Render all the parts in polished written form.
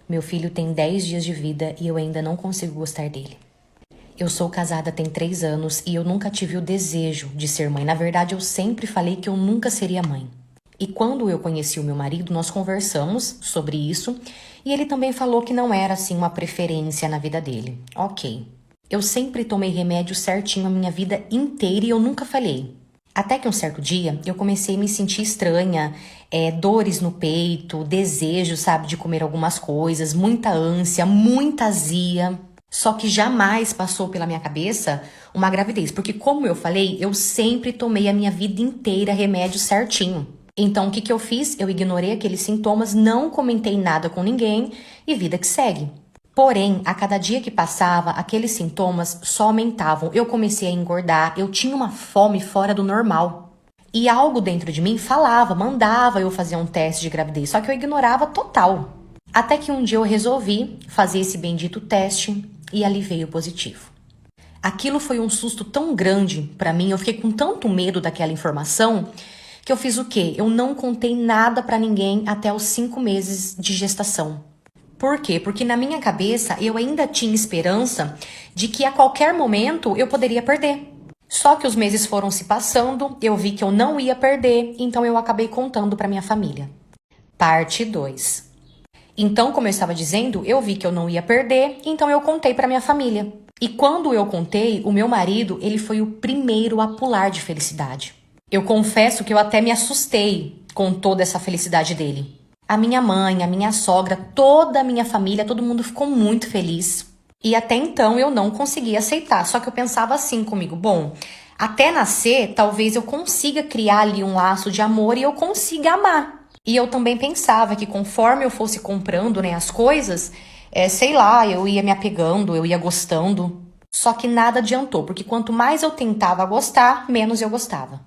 Meu filho tem 10 dias de vida e eu ainda não consigo gostar dele. Eu sou casada tem 3 anos e eu nunca tive o desejo de ser mãe. Na verdade, eu sempre falei que eu nunca seria mãe. E quando eu conheci o meu marido, nós conversamos sobre isso e ele também falou que não era assim uma preferência na vida dele. Ok. Eu sempre tomei remédio certinho a minha vida inteira e eu nunca falhei. Até que um certo dia eu comecei a me sentir estranha, dores no peito, desejo, sabe, de comer algumas coisas, muita ânsia, muita azia. Só que jamais passou pela minha cabeça uma gravidez, porque como eu falei, eu sempre tomei a minha vida inteira remédio certinho. Então o que eu fiz? Eu ignorei aqueles sintomas, não comentei nada com ninguém e vida que segue. Porém, a cada dia que passava, aqueles sintomas só aumentavam. Eu comecei a engordar, eu tinha uma fome fora do normal. E algo dentro de mim falava, mandava eu fazer um teste de gravidez, só que eu ignorava total. Até que um dia eu resolvi fazer esse bendito teste e ali veio positivo. Aquilo foi um susto tão grande pra mim, eu fiquei com tanto medo daquela informação, que eu fiz o quê? Eu não contei nada pra ninguém até os 5 meses de gestação. Por quê? Porque na minha cabeça eu ainda tinha esperança de que a qualquer momento eu poderia perder. Só que os meses foram se passando, eu vi que eu não ia perder, então eu acabei contando para minha família. Parte 2. Então, como eu estava dizendo, eu vi que eu não ia perder, então eu contei para minha família. E quando eu contei, o meu marido, ele foi o primeiro a pular de felicidade. Eu confesso que eu até me assustei com toda essa felicidade dele. A minha mãe, a minha sogra, toda a minha família, todo mundo ficou muito feliz. E até então eu não conseguia aceitar. Só que eu pensava assim comigo, bom, até nascer, talvez eu consiga criar ali um laço de amor e eu consiga amar. E eu também pensava que conforme eu fosse comprando, né, as coisas, sei lá, eu ia me apegando, eu ia gostando. Só que nada adiantou, porque quanto mais eu tentava gostar, menos eu gostava.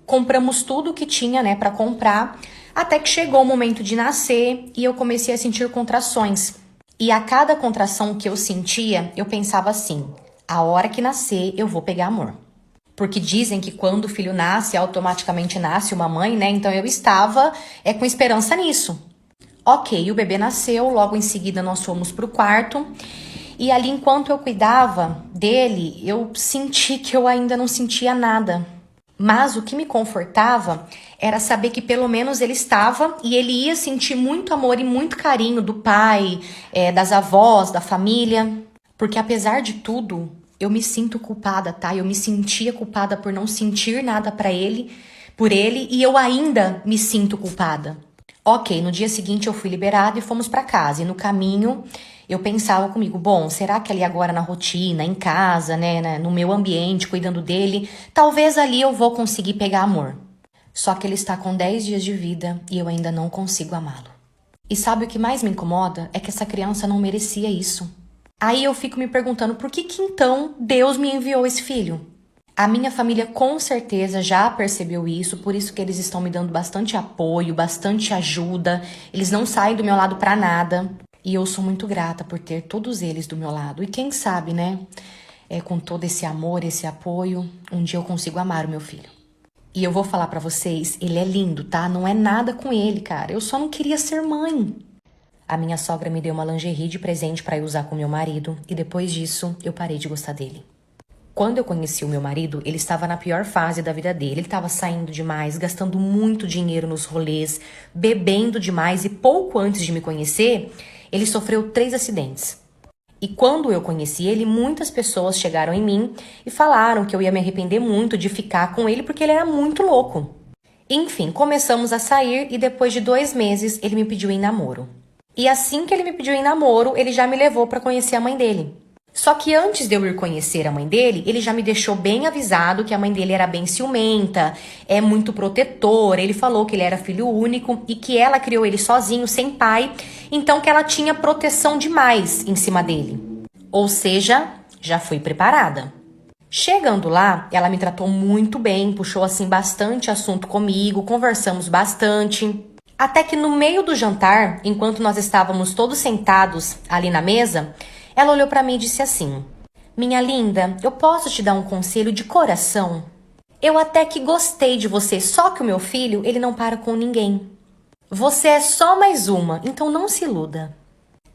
Compramos tudo que tinha, né, para comprar, até que chegou o momento de nascer e eu comecei a sentir contrações. E a cada contração que eu sentia, eu pensava assim, a hora que nascer eu vou pegar amor. Porque dizem que quando o filho nasce, automaticamente nasce uma mãe, né? Então eu estava com esperança nisso. Ok, o bebê nasceu, logo em seguida nós fomos pro quarto. E ali enquanto eu cuidava dele, eu senti que eu ainda não sentia nada. Mas o que me confortava era saber que pelo menos ele estava e ele ia sentir muito amor e muito carinho do pai, das avós, da família. Porque apesar de tudo, eu me sinto culpada, tá? Eu me sentia culpada por não sentir nada por ele, e eu ainda me sinto culpada. Ok, no dia seguinte eu fui liberada e fomos para casa. E no caminho eu pensava comigo, bom, será que ali agora na rotina, em casa, né, no meu ambiente, cuidando dele, talvez ali eu vou conseguir pegar amor. Só que ele está com 10 dias de vida e eu ainda não consigo amá-lo. E sabe o que mais me incomoda? É que essa criança não merecia isso. Aí eu fico me perguntando por que então Deus me enviou esse filho? A minha família com certeza já percebeu isso, por isso que eles estão me dando bastante apoio, bastante ajuda. Eles não saem do meu lado pra nada. E eu sou muito grata por ter todos eles do meu lado. E quem sabe, né? Com todo esse amor, esse apoio, um dia eu consigo amar o meu filho. E eu vou falar pra vocês, ele é lindo, tá? Não é nada com ele, cara. Eu só não queria ser mãe. A minha sogra me deu uma lingerie de presente pra eu usar com meu marido. E depois disso, eu parei de gostar dele. Quando eu conheci o meu marido, ele estava na pior fase da vida dele. Ele estava saindo demais, gastando muito dinheiro nos rolês, bebendo demais. E pouco antes de me conhecer, ele sofreu 3 acidentes. E quando eu conheci ele, muitas pessoas chegaram em mim e falaram que eu ia me arrepender muito de ficar com ele porque ele era muito louco. Enfim, começamos a sair e depois de 2 meses ele me pediu em namoro. E assim que ele me pediu em namoro, ele já me levou para conhecer a mãe dele. Só que antes de eu ir conhecer a mãe dele, ele já me deixou bem avisado que a mãe dele era bem ciumenta, é muito protetora. Ele falou que ele era filho único e que ela criou ele sozinho, sem pai, então que ela tinha proteção demais em cima dele. Ou seja, já fui preparada. Chegando lá, ela me tratou muito bem, puxou assim bastante assunto comigo, conversamos bastante. Até que no meio do jantar, enquanto nós estávamos todos sentados ali na mesa, ela olhou pra mim e disse assim, minha linda, eu posso te dar um conselho de coração? Eu até que gostei de você, só que o meu filho, ele não para com ninguém. Você é só mais uma, então não se iluda.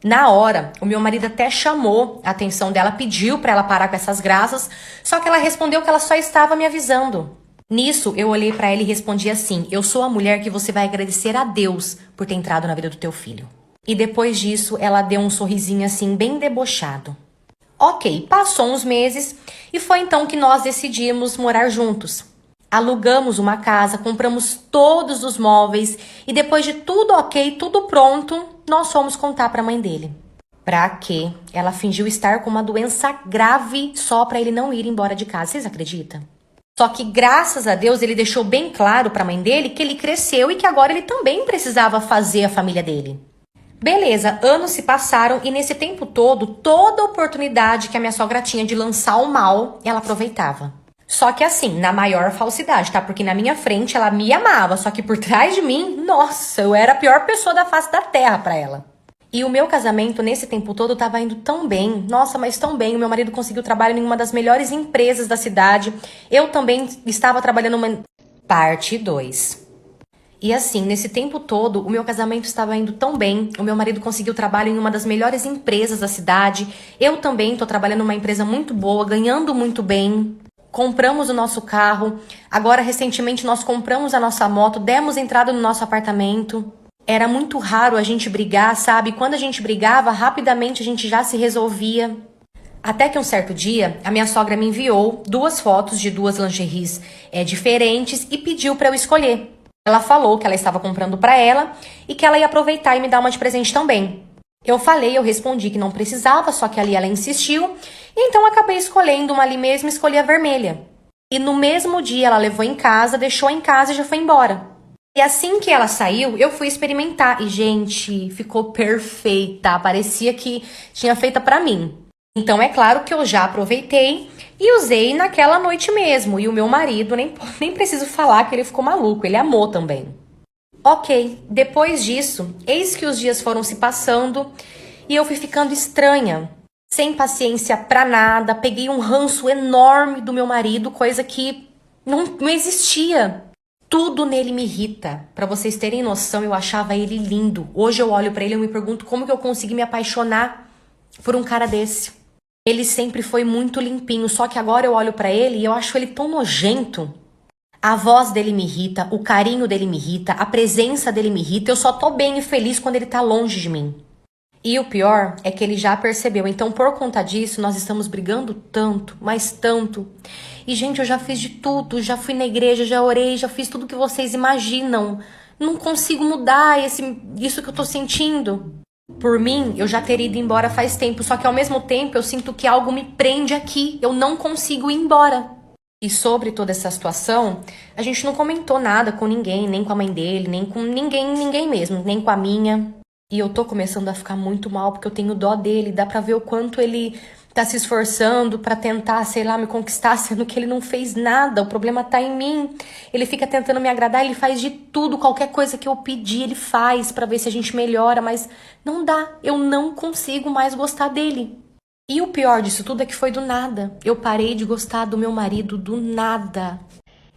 Na hora, o meu marido até chamou a atenção dela, pediu pra ela parar com essas graças, só que ela respondeu que ela só estava me avisando. Nisso, eu olhei pra ela e respondi assim: eu sou a mulher que você vai agradecer a Deus por ter entrado na vida do teu filho. E depois disso, ela deu um sorrisinho assim, bem debochado. Ok, passou uns meses e foi então que nós decidimos morar juntos. Alugamos uma casa, compramos todos os móveis e depois de tudo ok, tudo pronto, nós fomos contar para a mãe dele. Pra quê? Ela fingiu estar com uma doença grave só para ele não ir embora de casa. Vocês acreditam? Só que graças a Deus ele deixou bem claro para a mãe dele que ele cresceu e que agora ele também precisava fazer a família dele. Beleza, anos se passaram e nesse tempo todo, toda oportunidade que a minha sogra tinha de lançar o mal, ela aproveitava. Só que assim, na maior falsidade, tá? Porque na minha frente ela me amava, só que por trás de mim, nossa, eu era a pior pessoa da face da terra pra ela. E o meu casamento nesse tempo todo tava indo tão bem, nossa, mas tão bem. O meu marido conseguiu trabalho em uma das melhores empresas da cidade. Eu também estava trabalhando uma... Parte 2. E assim, nesse tempo todo, o meu casamento estava indo tão bem, o meu marido conseguiu trabalho em uma das melhores empresas da cidade, eu também tô trabalhando numa empresa muito boa, ganhando muito bem, compramos o nosso carro, agora recentemente nós compramos a nossa moto, demos entrada no nosso apartamento. Era muito raro a gente brigar, sabe? Quando a gente brigava, rapidamente a gente já se resolvia. Até que um certo dia, a minha sogra me enviou 2 fotos de 2 lingeries diferentes e pediu para eu escolher. Ela falou que ela estava comprando para ela e que ela ia aproveitar e me dar uma de presente também. Eu respondi que não precisava, só que ali ela insistiu. E então acabei escolhendo uma ali mesmo e escolhi a vermelha. E no mesmo dia ela levou em casa, deixou em casa e já foi embora. E assim que ela saiu, eu fui experimentar. E, gente, ficou perfeita. Parecia que tinha feita para mim. Então é claro que eu já aproveitei e usei naquela noite mesmo. E o meu marido, nem preciso falar que ele ficou maluco, ele amou também. Ok, depois disso, eis que os dias foram se passando e eu fui ficando estranha. Sem paciência pra nada, peguei um ranço enorme do meu marido, coisa que não existia. Tudo nele me irrita. Pra vocês terem noção, eu achava ele lindo. Hoje eu olho pra ele e me pergunto como que eu consegui me apaixonar por um cara desse. Ele sempre foi muito limpinho, só que agora eu olho pra ele e eu acho ele tão nojento. A voz dele me irrita, o carinho dele me irrita, a presença dele me irrita. Eu só tô bem e feliz quando ele tá longe de mim. E o pior é que ele já percebeu. Então, por conta disso, nós estamos brigando tanto, mas tanto. E, gente, eu já fiz de tudo. Já fui na igreja, já orei, já fiz tudo que vocês imaginam. Não consigo mudar isso que eu tô sentindo. Por mim, eu já teria ido embora faz tempo. Só que, ao mesmo tempo, eu sinto que algo me prende aqui. Eu não consigo ir embora. E sobre toda essa situação, a gente não comentou nada com ninguém, nem com a mãe dele, nem com ninguém mesmo, nem com a minha. E eu tô começando a ficar muito mal porque eu tenho dó dele, dá pra ver o quanto ele tá se esforçando pra tentar, sei lá, me conquistar, sendo que ele não fez nada, o problema tá em mim. Ele fica tentando me agradar, ele faz de tudo, qualquer coisa que eu pedir, ele faz pra ver se a gente melhora, mas não dá, eu não consigo mais gostar dele. E o pior disso tudo é que foi do nada. Eu parei de gostar do meu marido do nada.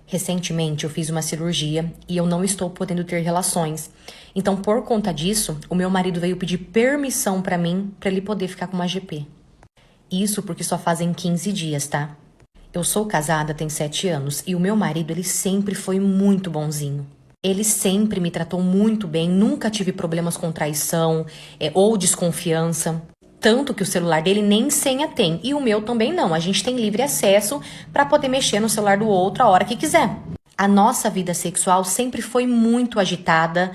Recentemente eu fiz uma cirurgia e eu não estou podendo ter relações. Então, por conta disso, o meu marido veio pedir permissão pra mim pra ele poder ficar com uma GP. Isso porque só fazem 15 dias, tá? Eu sou casada tem 7 anos e o meu marido, ele sempre foi muito bonzinho. Ele sempre me tratou muito bem, nunca tive problemas com traição ou desconfiança. Tanto que o celular dele nem senha tem. E o meu também não. A gente tem livre acesso para poder mexer no celular do outro a hora que quiser. A nossa vida sexual sempre foi muito agitada.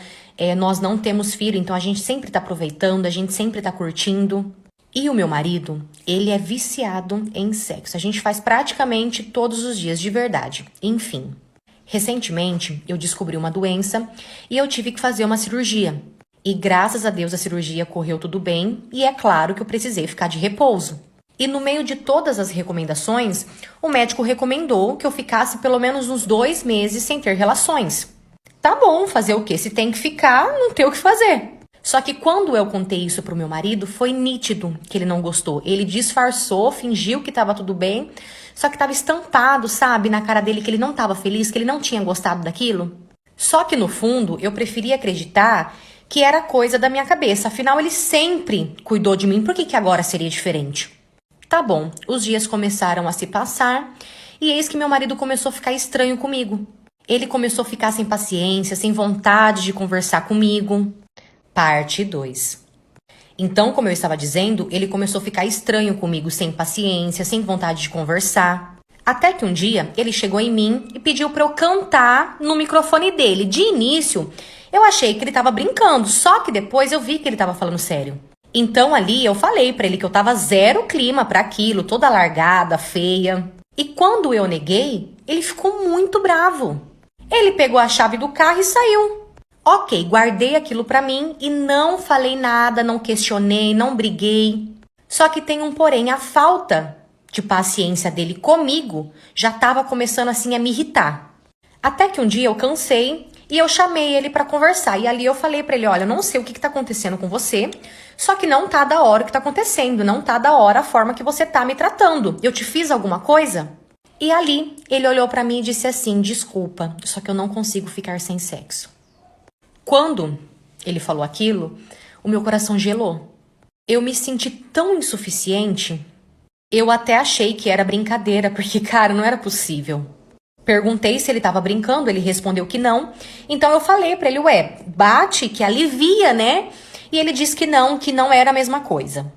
Nós não temos filho, então a gente sempre tá aproveitando, a gente sempre tá curtindo. E o meu marido, ele é viciado em sexo. A gente faz praticamente todos os dias, de verdade. Enfim. Recentemente, eu descobri uma doença e eu tive que fazer uma cirurgia. E graças a Deus a cirurgia correu tudo bem e é claro que eu precisei ficar de repouso. E no meio de todas as recomendações, o médico recomendou que eu ficasse pelo menos uns 2 meses sem ter relações. Tá bom, fazer o quê? Se tem que ficar, não tem o que fazer. Só que quando eu contei isso pro meu marido, foi nítido que ele não gostou. Ele disfarçou, fingiu que tava tudo bem, só que tava estampado, sabe, na cara dele que ele não tava feliz, que ele não tinha gostado daquilo. Só que no fundo, eu preferia acreditar que era coisa da minha cabeça. Afinal, ele sempre cuidou de mim, por que agora seria diferente? Tá bom, os dias começaram a se passar e eis que meu marido começou a ficar estranho comigo. Ele começou a ficar sem paciência, sem vontade de conversar comigo. Parte 2. Então, como eu estava dizendo, ele começou a ficar estranho comigo, sem paciência, sem vontade de conversar. Até que um dia, ele chegou em mim e pediu para eu cantar no microfone dele. De início, eu achei que ele estava brincando, só que depois eu vi que ele estava falando sério. Então ali eu falei para ele que eu tava zero clima para aquilo, toda largada, feia. E quando eu neguei, ele ficou muito bravo. Ele pegou a chave do carro e saiu. Ok, guardei aquilo pra mim e não falei nada, não questionei, não briguei. Só que tem um porém, a falta de paciência dele comigo já tava começando assim a me irritar. Até que um dia eu cansei e eu chamei ele pra conversar. E ali eu falei pra ele, olha, eu não sei o que tá acontecendo com você, só que não tá da hora o que tá acontecendo, não tá da hora a forma que você tá me tratando. Eu te fiz alguma coisa? E ali ele olhou pra mim e disse assim, desculpa, só que eu não consigo ficar sem sexo. Quando ele falou aquilo, o meu coração gelou. Eu me senti tão insuficiente, eu até achei que era brincadeira, porque, cara, não era possível. Perguntei se ele tava brincando, ele respondeu que não. Então eu falei pra ele, ué, bate que alivia, né? E ele disse que não era a mesma coisa.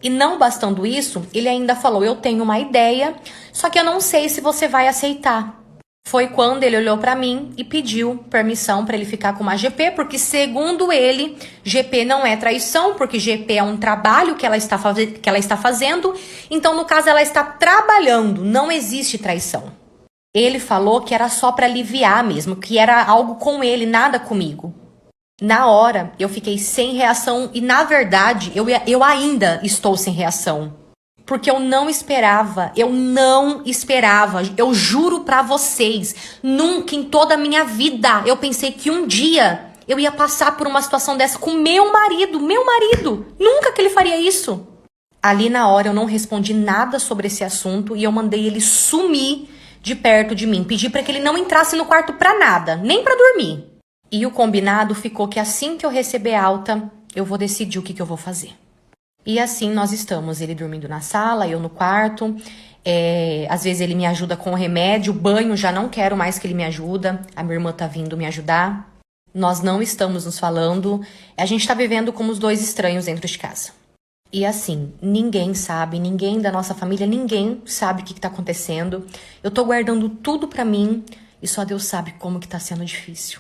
E não bastando isso, ele ainda falou, eu tenho uma ideia, só que eu não sei se você vai aceitar. Foi quando ele olhou pra mim e pediu permissão pra ele ficar com uma GP, porque segundo ele, GP não é traição, porque GP é um trabalho que ela está fazendo, então no caso ela está trabalhando, não existe traição. Ele falou que era só pra aliviar mesmo, que era algo com ele, nada comigo. Na hora, eu fiquei sem reação e, na verdade, eu ainda estou sem reação. Porque eu não esperava, eu juro pra vocês, nunca em toda a minha vida eu pensei que um dia eu ia passar por uma situação dessa com meu marido, nunca que ele faria isso. Ali na hora eu não respondi nada sobre esse assunto e eu mandei ele sumir de perto de mim, pedi pra que ele não entrasse no quarto pra nada, nem pra dormir. E o combinado ficou que assim que eu receber alta, eu vou decidir o que eu vou fazer. E assim nós estamos, ele dormindo na sala, eu no quarto. Às vezes ele me ajuda com o remédio, o banho já não quero mais que ele me ajuda. A minha irmã tá vindo me ajudar. Nós não estamos nos falando. A gente tá vivendo como os dois estranhos dentro de casa. E assim, ninguém sabe, ninguém da nossa família, ninguém sabe o que tá acontecendo. Eu tô guardando tudo pra mim e só Deus sabe como que tá sendo difícil.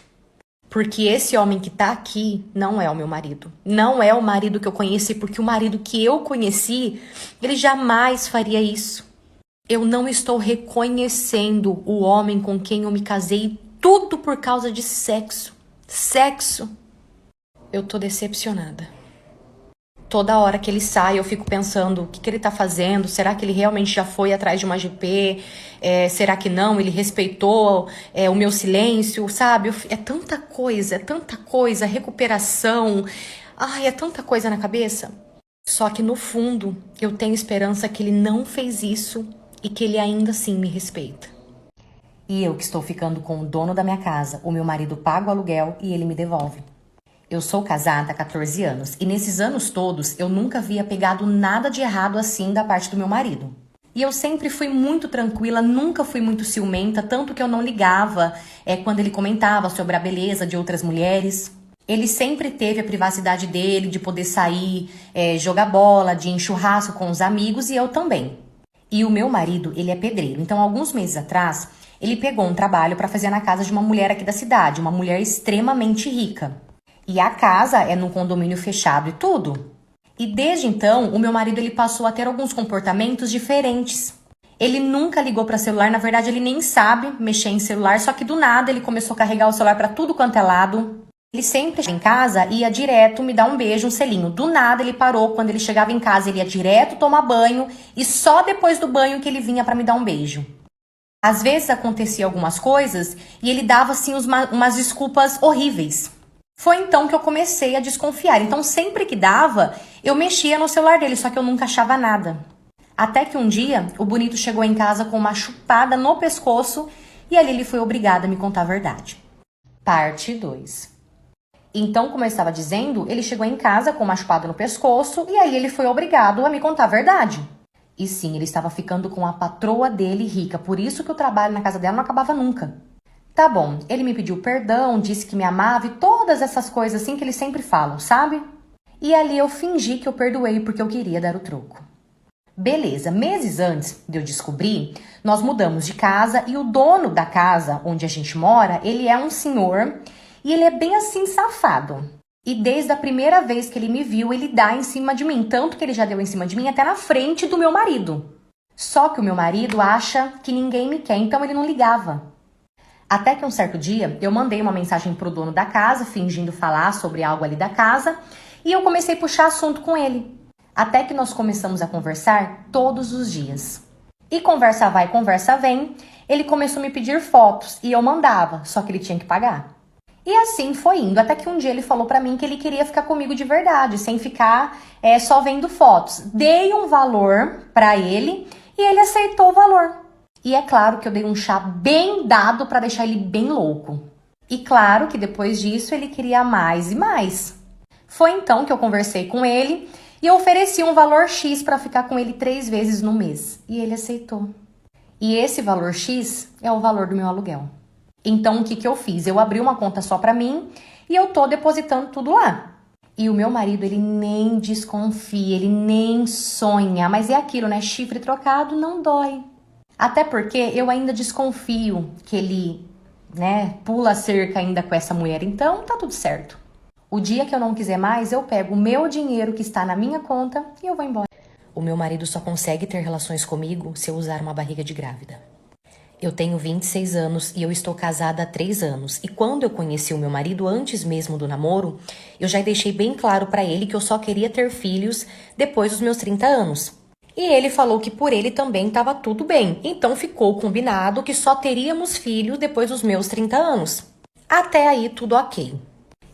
Porque esse homem que tá aqui não é o meu marido. Não é o marido que eu conheci, porque o marido que eu conheci, ele jamais faria isso. Eu não estou reconhecendo o homem com quem eu me casei, tudo por causa de sexo. Sexo. Eu tô decepcionada. Toda hora que ele sai, eu fico pensando, o que ele tá fazendo? Será que ele realmente já foi atrás de uma GP? Será que não? Ele respeitou o meu silêncio, sabe? É tanta coisa, recuperação. Ai, é tanta coisa na cabeça. Só que no fundo, eu tenho esperança que ele não fez isso e que ele ainda assim me respeita. E eu que estou ficando com o dono da minha casa, o meu marido paga o aluguel e ele me devolve. Eu sou casada há 14 anos e nesses anos todos eu nunca havia pegado nada de errado assim da parte do meu marido. E eu sempre fui muito tranquila, nunca fui muito ciumenta, tanto que eu não ligava quando ele comentava sobre a beleza de outras mulheres. Ele sempre teve a privacidade dele, de poder sair, jogar bola, de ir em churrasco com os amigos e eu também. E o meu marido, ele é pedreiro, então alguns meses atrás ele pegou um trabalho para fazer na casa de uma mulher aqui da cidade, uma mulher extremamente rica. E a casa é num condomínio fechado e tudo. E desde então, o meu marido ele passou a ter alguns comportamentos diferentes. Ele nunca ligou para celular, na verdade ele nem sabe mexer em celular, só que do nada ele começou a carregar o celular para tudo quanto é lado. Ele sempre em casa ia direto me dar um beijo, um selinho. Do nada ele parou, quando ele chegava em casa ele ia direto tomar banho e só depois do banho que ele vinha para me dar um beijo. Às vezes acontecia algumas coisas e ele dava assim umas desculpas horríveis. Foi então que eu comecei a desconfiar. Então, sempre que dava, eu mexia no celular dele, só que eu nunca achava nada. Até que um dia, o bonito chegou em casa com uma chupada no pescoço e ali ele foi obrigado a me contar a verdade. Parte 2. Então, como eu estava dizendo, ele chegou em casa com uma chupada no pescoço e aí ele foi obrigado a me contar a verdade. E sim, ele estava ficando com a patroa dele rica, por isso que o trabalho na casa dela não acabava nunca. Tá bom, ele me pediu perdão, disse que me amava e todas essas coisas assim que eles sempre falam, sabe? E ali eu fingi que eu perdoei porque eu queria dar o troco. Beleza, meses antes de eu descobrir, nós mudamos de casa e o dono da casa onde a gente mora, ele é um senhor e ele é bem assim safado. E desde a primeira vez que ele me viu, ele dá em cima de mim, tanto que ele já deu em cima de mim até na frente do meu marido. Só que o meu marido acha que ninguém me quer, então ele não ligava. Até que um certo dia, eu mandei uma mensagem pro dono da casa, fingindo falar sobre algo ali da casa, e eu comecei a puxar assunto com ele. Até que nós começamos a conversar todos os dias. E conversa vai, conversa vem, ele começou a me pedir fotos e eu mandava, só que ele tinha que pagar. E assim foi indo, até que um dia ele falou pra mim que ele queria ficar comigo de verdade, sem ficar só vendo fotos. Dei um valor pra ele e ele aceitou o valor. E é claro que eu dei um chá bem dado pra deixar ele bem louco. E claro que depois disso ele queria mais e mais. Foi então que eu conversei com ele e eu ofereci um valor X para ficar com ele 3 vezes no mês. E ele aceitou. E esse valor X é o valor do meu aluguel. Então, o que eu fiz? Eu abri uma conta só para mim e eu tô depositando tudo lá. E o meu marido, ele nem desconfia, ele nem sonha. Mas é aquilo, né? Chifre trocado não dói. Até porque eu ainda desconfio que ele, pula a cerca ainda com essa mulher. Então, tá tudo certo. O dia que eu não quiser mais, eu pego o meu dinheiro que está na minha conta e eu vou embora. O meu marido só consegue ter relações comigo se eu usar uma barriga de grávida. Eu tenho 26 anos e eu estou casada há 3 anos. E quando eu conheci o meu marido, antes mesmo do namoro, eu já deixei bem claro para ele que eu só queria ter filhos depois dos meus 30 anos. E ele falou que por ele também estava tudo bem. Então ficou combinado que só teríamos filho depois dos meus 30 anos. Até aí tudo ok.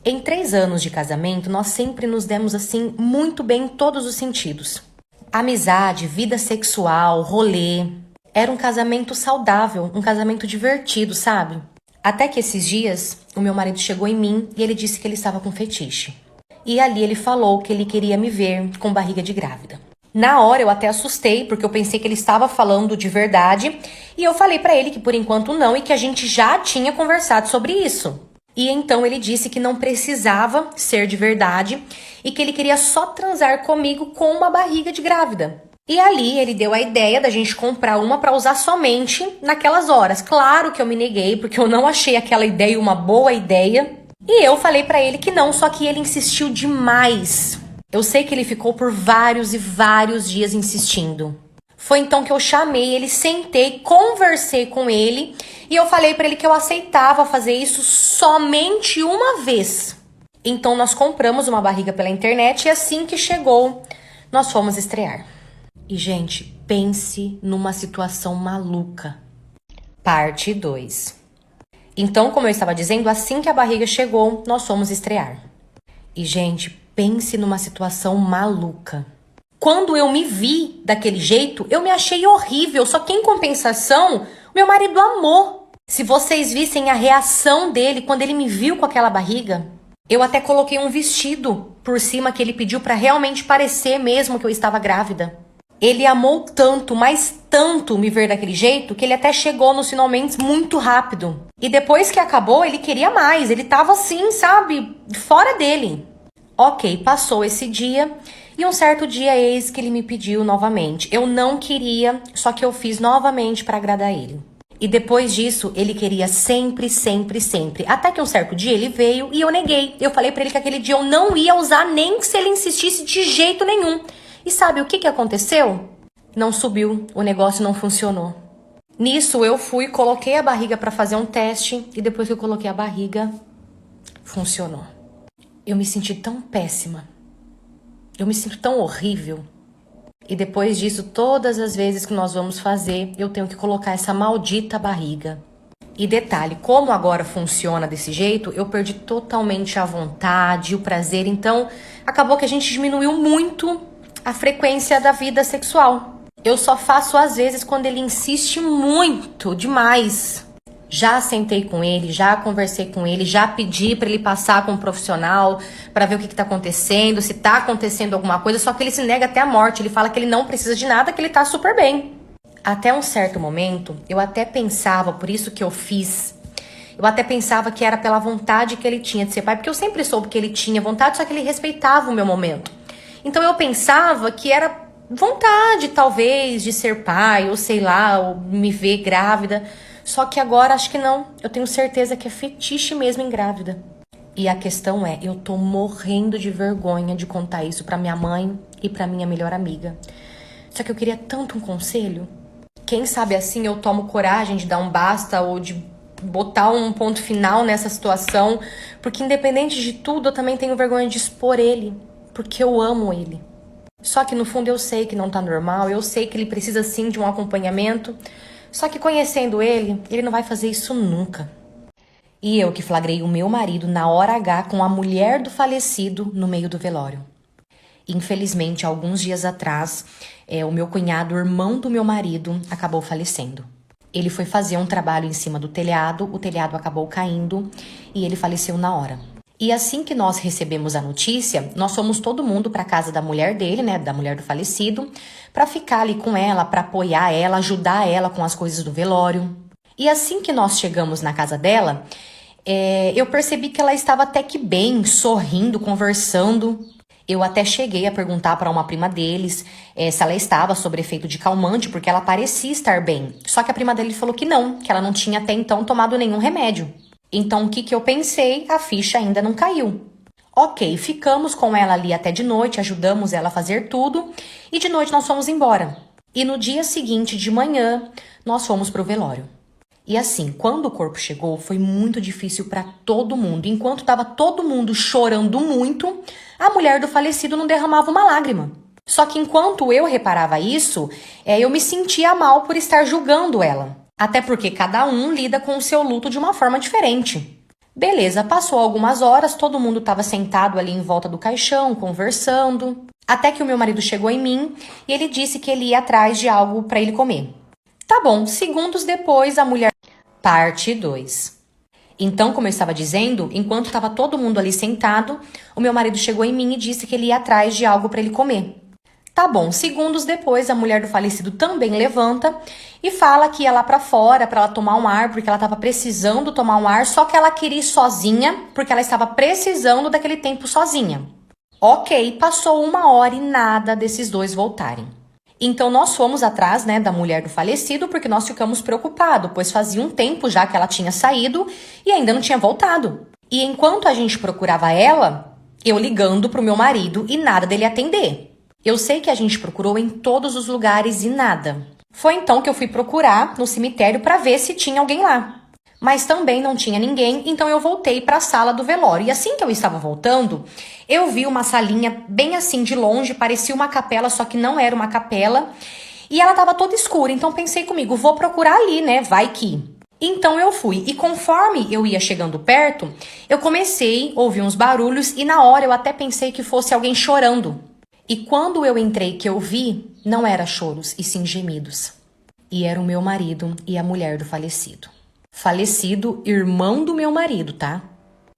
Em 3 anos de casamento, nós sempre nos demos assim muito bem em todos os sentidos. Amizade, vida sexual, rolê. Era um casamento saudável, um casamento divertido, sabe? Até que esses dias, o meu marido chegou em mim e ele disse que ele estava com fetiche. E ali ele falou que ele queria me ver com barriga de grávida. Na hora eu até assustei, porque eu pensei que ele estava falando de verdade. E eu falei pra ele que por enquanto não e que a gente já tinha conversado sobre isso. E então ele disse que não precisava ser de verdade e que ele queria só transar comigo com uma barriga de grávida. E ali ele deu a ideia da gente comprar uma para usar somente naquelas horas. Claro que eu me neguei, porque eu não achei aquela ideia uma boa ideia. E eu falei pra ele que não, só que ele insistiu demais. Eu sei que ele ficou por vários e vários dias insistindo. Foi então que eu chamei ele, sentei, conversei com ele e eu falei pra ele que eu aceitava fazer isso somente uma vez. Então nós compramos uma barriga pela internet e assim que chegou, nós fomos estrear. E gente, pense numa situação maluca. Parte 2. Então, como eu estava dizendo, assim que a barriga chegou, nós fomos estrear. E gente, pense numa situação maluca. Quando eu me vi daquele jeito, eu me achei horrível, só que em compensação, meu marido amou. Se vocês vissem a reação dele quando ele me viu com aquela barriga, eu até coloquei um vestido por cima que ele pediu pra realmente parecer mesmo que eu estava grávida. Ele amou tanto, mas tanto me ver daquele jeito, que ele até chegou nos finalmente muito rápido. E depois que acabou, ele queria mais, ele tava assim, sabe, fora dele. Ok, passou esse dia e um certo dia eis que ele me pediu novamente. Eu não queria, só que eu fiz novamente para agradar ele. E depois disso, ele queria sempre, sempre, sempre. Até que um certo dia ele veio e eu neguei. Eu falei pra ele que aquele dia eu não ia usar nem se ele insistisse de jeito nenhum. E sabe o que aconteceu? Não subiu, o negócio não funcionou. Nisso eu fui, coloquei a barriga pra fazer um teste e depois que eu coloquei a barriga, funcionou. Eu me senti tão péssima. Eu me sinto tão horrível. E depois disso, todas as vezes que nós vamos fazer, eu tenho que colocar essa maldita barriga. E detalhe, como agora funciona desse jeito, eu perdi totalmente a vontade, o prazer. Então, acabou que a gente diminuiu muito a frequência da vida sexual. Eu só faço às vezes quando ele insiste muito, demais. Já sentei com ele, já conversei com ele, já pedi para ele passar com um profissional para ver o que tá acontecendo, se tá acontecendo alguma coisa, só que ele se nega até a morte. Ele fala que ele não precisa de nada, que ele tá super bem. Até um certo momento, eu até pensava, por isso que eu fiz, eu até pensava que era pela vontade que ele tinha de ser pai, porque eu sempre soube que ele tinha vontade, só que ele respeitava o meu momento. Então eu pensava que era vontade, talvez, de ser pai, ou sei lá, ou me ver grávida. Só que agora acho que não. Eu tenho certeza que é fetiche mesmo em grávida. E a questão é, eu tô morrendo de vergonha de contar isso pra minha mãe e pra minha melhor amiga. Só que eu queria tanto um conselho. Quem sabe assim eu tomo coragem de dar um basta ou de botar um ponto final nessa situação. Porque independente de tudo, eu também tenho vergonha de expor ele. Porque eu amo ele. Só que no fundo eu sei que não tá normal. Eu sei que ele precisa sim de um acompanhamento. Só que conhecendo ele, ele não vai fazer isso nunca. E eu que flagrei o meu marido na hora H com a mulher do falecido no meio do velório. Infelizmente, alguns dias atrás, o meu cunhado, o irmão do meu marido, acabou falecendo. Ele foi fazer um trabalho em cima do telhado, o telhado acabou caindo e ele faleceu na hora. E assim que nós recebemos a notícia, nós fomos todo mundo para casa da mulher dele, né, da mulher do falecido, para ficar ali com ela, para apoiar ela, ajudar ela com as coisas do velório. E assim que nós chegamos na casa dela, eu percebi que ela estava até que bem, sorrindo, conversando. Eu até cheguei a perguntar para uma prima deles se ela estava sob efeito de calmante, porque ela parecia estar bem. Só que a prima dele falou que ela não tinha até então tomado nenhum remédio. Então, o que eu pensei? A ficha ainda não caiu. Ok, ficamos com ela ali até de noite, ajudamos ela a fazer tudo e de noite nós fomos embora. E no dia seguinte, de manhã, nós fomos pro velório. E assim, quando o corpo chegou, foi muito difícil para todo mundo. Enquanto estava todo mundo chorando muito, a mulher do falecido não derramava uma lágrima. Só que enquanto eu reparava isso, eu me sentia mal por estar julgando ela. Até porque cada um lida com o seu luto de uma forma diferente. Beleza, passou algumas horas, todo mundo estava sentado ali em volta do caixão, conversando. Até que o meu marido chegou em mim e ele disse que ele ia atrás de algo para ele comer. Tá bom, segundos depois a mulher... Parte 2. Então, como eu estava dizendo, enquanto estava todo mundo ali sentado, o meu marido chegou em mim e disse que ele ia atrás de algo para ele comer. Tá bom, segundos depois, a mulher do falecido também levanta e fala que ia lá pra fora pra ela tomar um ar, porque ela tava precisando tomar um ar, só que ela queria ir sozinha, porque ela estava precisando daquele tempo sozinha. Ok, passou 1 hora e nada desses dois voltarem. Então nós fomos atrás, né, da mulher do falecido, porque nós ficamos preocupados, pois fazia um tempo já que ela tinha saído e ainda não tinha voltado. E enquanto a gente procurava ela, eu ligando pro meu marido e nada dele atender. Eu sei que a gente procurou em todos os lugares e nada. Foi então que eu fui procurar no cemitério para ver se tinha alguém lá. Mas também não tinha ninguém, então eu voltei para a sala do velório. E assim que eu estava voltando, eu vi uma salinha bem assim de longe, parecia uma capela, só que não era uma capela. E ela estava toda escura, então pensei comigo, vou procurar ali, né? Vai que... Então eu fui, e conforme eu ia chegando perto, eu comecei a ouvir uns barulhos e na hora eu até pensei que fosse alguém chorando. E quando eu entrei que eu vi, não era choros e sim gemidos. E era o meu marido e a mulher do falecido. Falecido, irmão do meu marido, tá?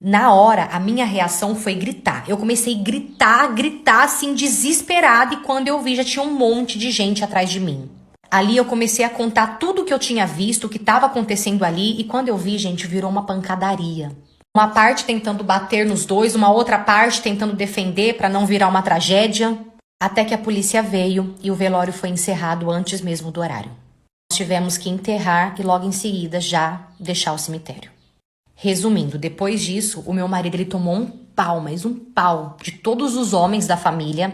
Na hora, a minha reação foi gritar. Eu comecei a gritar assim, desesperada. E quando eu vi, já tinha um monte de gente atrás de mim. Ali eu comecei a contar tudo que eu tinha visto, o que estava acontecendo ali. E quando eu vi, gente, virou uma pancadaria. Uma parte tentando bater nos dois, uma outra parte tentando defender para não virar uma tragédia. Até que a polícia veio e o velório foi encerrado antes mesmo do horário. Nós tivemos que enterrar e logo em seguida já deixar o cemitério. Resumindo, depois disso, o meu marido ele tomou um pau, mas um pau de todos os homens da família.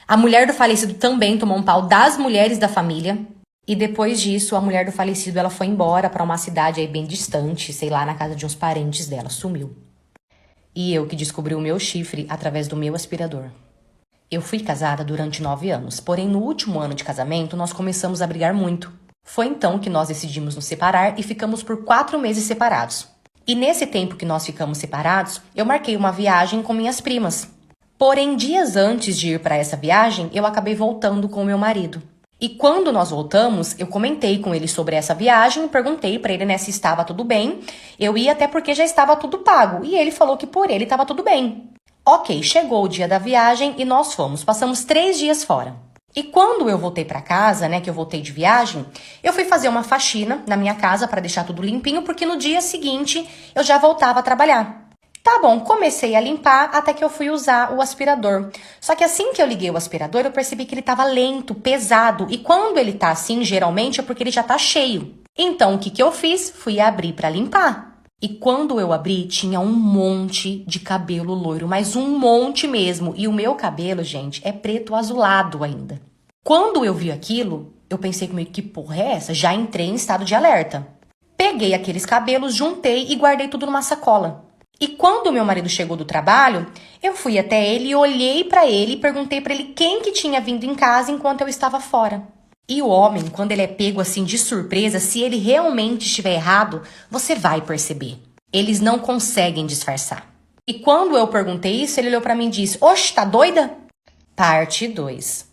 A mulher do falecido também tomou um pau das mulheres da família. E depois disso, a mulher do falecido ela foi embora para uma cidade aí bem distante, sei lá, na casa de uns parentes dela, sumiu. E eu que descobri o meu chifre através do meu aspirador. Eu fui casada durante 9 anos, porém no último ano de casamento nós começamos a brigar muito. Foi então que nós decidimos nos separar e ficamos por 4 meses separados. E nesse tempo que nós ficamos separados, eu marquei uma viagem com minhas primas. Porém, dias antes de ir para essa viagem, eu acabei voltando com o meu marido. E quando nós voltamos, eu comentei com ele sobre essa viagem, perguntei pra ele, né, se estava tudo bem. Eu ia até porque já estava tudo pago. E ele falou que por ele estava tudo bem. Ok, chegou o dia da viagem e nós fomos. Passamos 3 dias fora. E quando eu voltei pra casa, né, que eu voltei de viagem, eu fui fazer uma faxina na minha casa pra deixar tudo limpinho, porque no dia seguinte eu já voltava a trabalhar. Tá bom, comecei a limpar até que eu fui usar o aspirador. Só que assim que eu liguei o aspirador, eu percebi que ele tava lento, pesado. E quando ele tá assim, geralmente é porque ele já tá cheio. Então, o que que eu fiz? Fui abrir pra limpar. E quando eu abri, tinha um monte de cabelo loiro, mas um monte mesmo. E o meu cabelo, gente, é preto azulado ainda. Quando eu vi aquilo, eu pensei comigo, que porra é essa? Já entrei em estado de alerta. Peguei aqueles cabelos, juntei e guardei tudo numa sacola. E quando o meu marido chegou do trabalho, eu fui até ele e olhei pra ele e perguntei pra ele quem que tinha vindo em casa enquanto eu estava fora. E o homem, quando ele é pego assim de surpresa, se ele realmente estiver errado, você vai perceber. Eles não conseguem disfarçar. E quando eu perguntei isso, ele olhou pra mim e disse: "Oxe, tá doida?" Parte 2.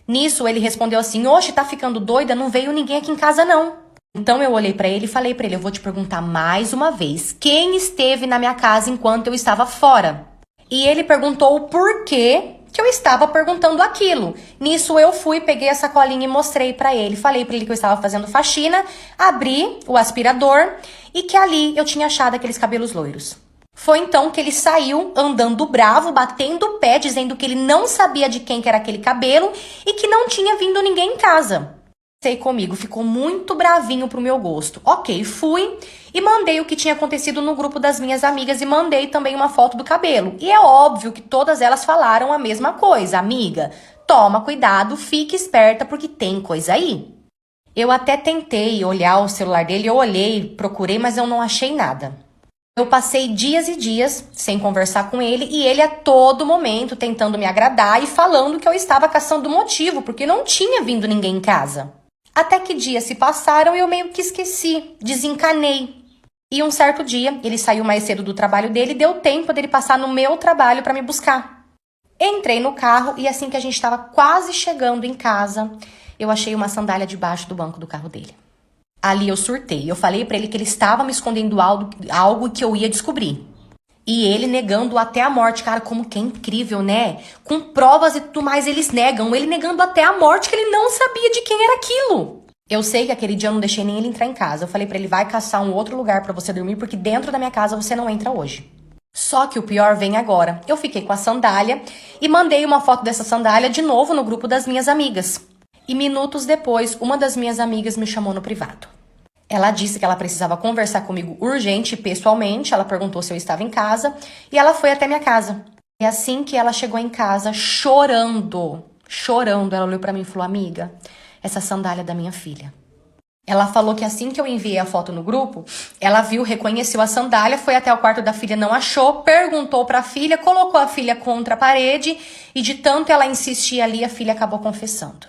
Nisso ele respondeu assim: "Oxe, tá ficando doida? Não veio ninguém aqui em casa não." Então eu olhei pra ele e falei pra ele: "Eu vou te perguntar mais uma vez, quem esteve na minha casa enquanto eu estava fora?" E ele perguntou o porquê que eu estava perguntando aquilo. Nisso eu fui, peguei a sacolinha e mostrei pra ele. Falei pra ele que eu estava fazendo faxina, abri o aspirador e que ali eu tinha achado aqueles cabelos loiros. Foi então que ele saiu andando bravo, batendo o pé, dizendo que ele não sabia de quem que era aquele cabelo e que não tinha vindo ninguém em casa. Sei comigo, ficou muito bravinho pro meu gosto. Ok, fui e mandei o que tinha acontecido no grupo das minhas amigas e mandei também uma foto do cabelo. E é óbvio que todas elas falaram a mesma coisa. Amiga, toma cuidado, fique esperta porque tem coisa aí. Eu até tentei olhar o celular dele, eu olhei, procurei, mas eu não achei nada. Eu passei dias e dias sem conversar com ele e ele a todo momento tentando me agradar e falando que eu estava caçando motivo, porque não tinha vindo ninguém em casa. Até que dias se passaram e eu meio que esqueci, desencanei. E um certo dia, ele saiu mais cedo do trabalho dele e deu tempo dele passar no meu trabalho para me buscar. Entrei no carro e assim que a gente estava quase chegando em casa, eu achei uma sandália debaixo do banco do carro dele. Ali eu surtei. Eu falei pra ele que ele estava me escondendo algo que eu ia descobrir. E ele negando até a morte. Cara, como que é incrível, né? Com provas e tudo mais, eles negam. Ele negando até a morte que ele não sabia de quem era aquilo. Eu sei que aquele dia eu não deixei nem ele entrar em casa. Eu falei pra ele, vai caçar um outro lugar pra você dormir, porque dentro da minha casa você não entra hoje. Só que o pior vem agora. Eu fiquei com a sandália e mandei uma foto dessa sandália de novo no grupo das minhas amigas. E minutos depois, uma das minhas amigas me chamou no privado. Ela disse que ela precisava conversar comigo urgente e pessoalmente. Ela perguntou se eu estava em casa e ela foi até minha casa. E assim que ela chegou em casa, chorando, ela olhou pra mim e falou: "Amiga, essa sandália é da minha filha." Ela falou que assim que eu enviei a foto no grupo, ela viu, reconheceu a sandália, foi até o quarto da filha, não achou, perguntou pra filha, colocou a filha contra a parede e de tanto ela insistir ali, a filha acabou confessando.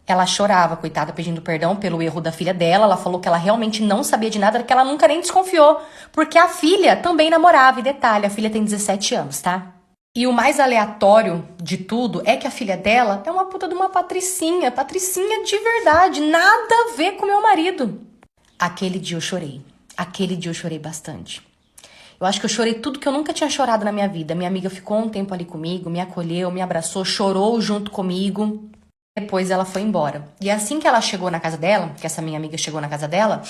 Ela chorava, coitada, pedindo perdão pelo erro da filha dela. Ela falou que ela realmente não sabia de nada, que ela nunca nem desconfiou. Porque a filha também namorava. E detalhe, a filha tem 17 anos, tá? E o mais aleatório de tudo é que a filha dela é uma puta de uma patricinha. Patricinha de verdade. Nada a ver com meu marido. Aquele dia eu chorei. Aquele dia eu chorei bastante. Eu acho que eu chorei tudo que eu nunca tinha chorado na minha vida. Minha amiga ficou um tempo ali comigo, me acolheu, me abraçou, chorou junto comigo. Depois ela foi embora. E assim que ela chegou na casa dela, que essa minha amiga chegou na casa dela,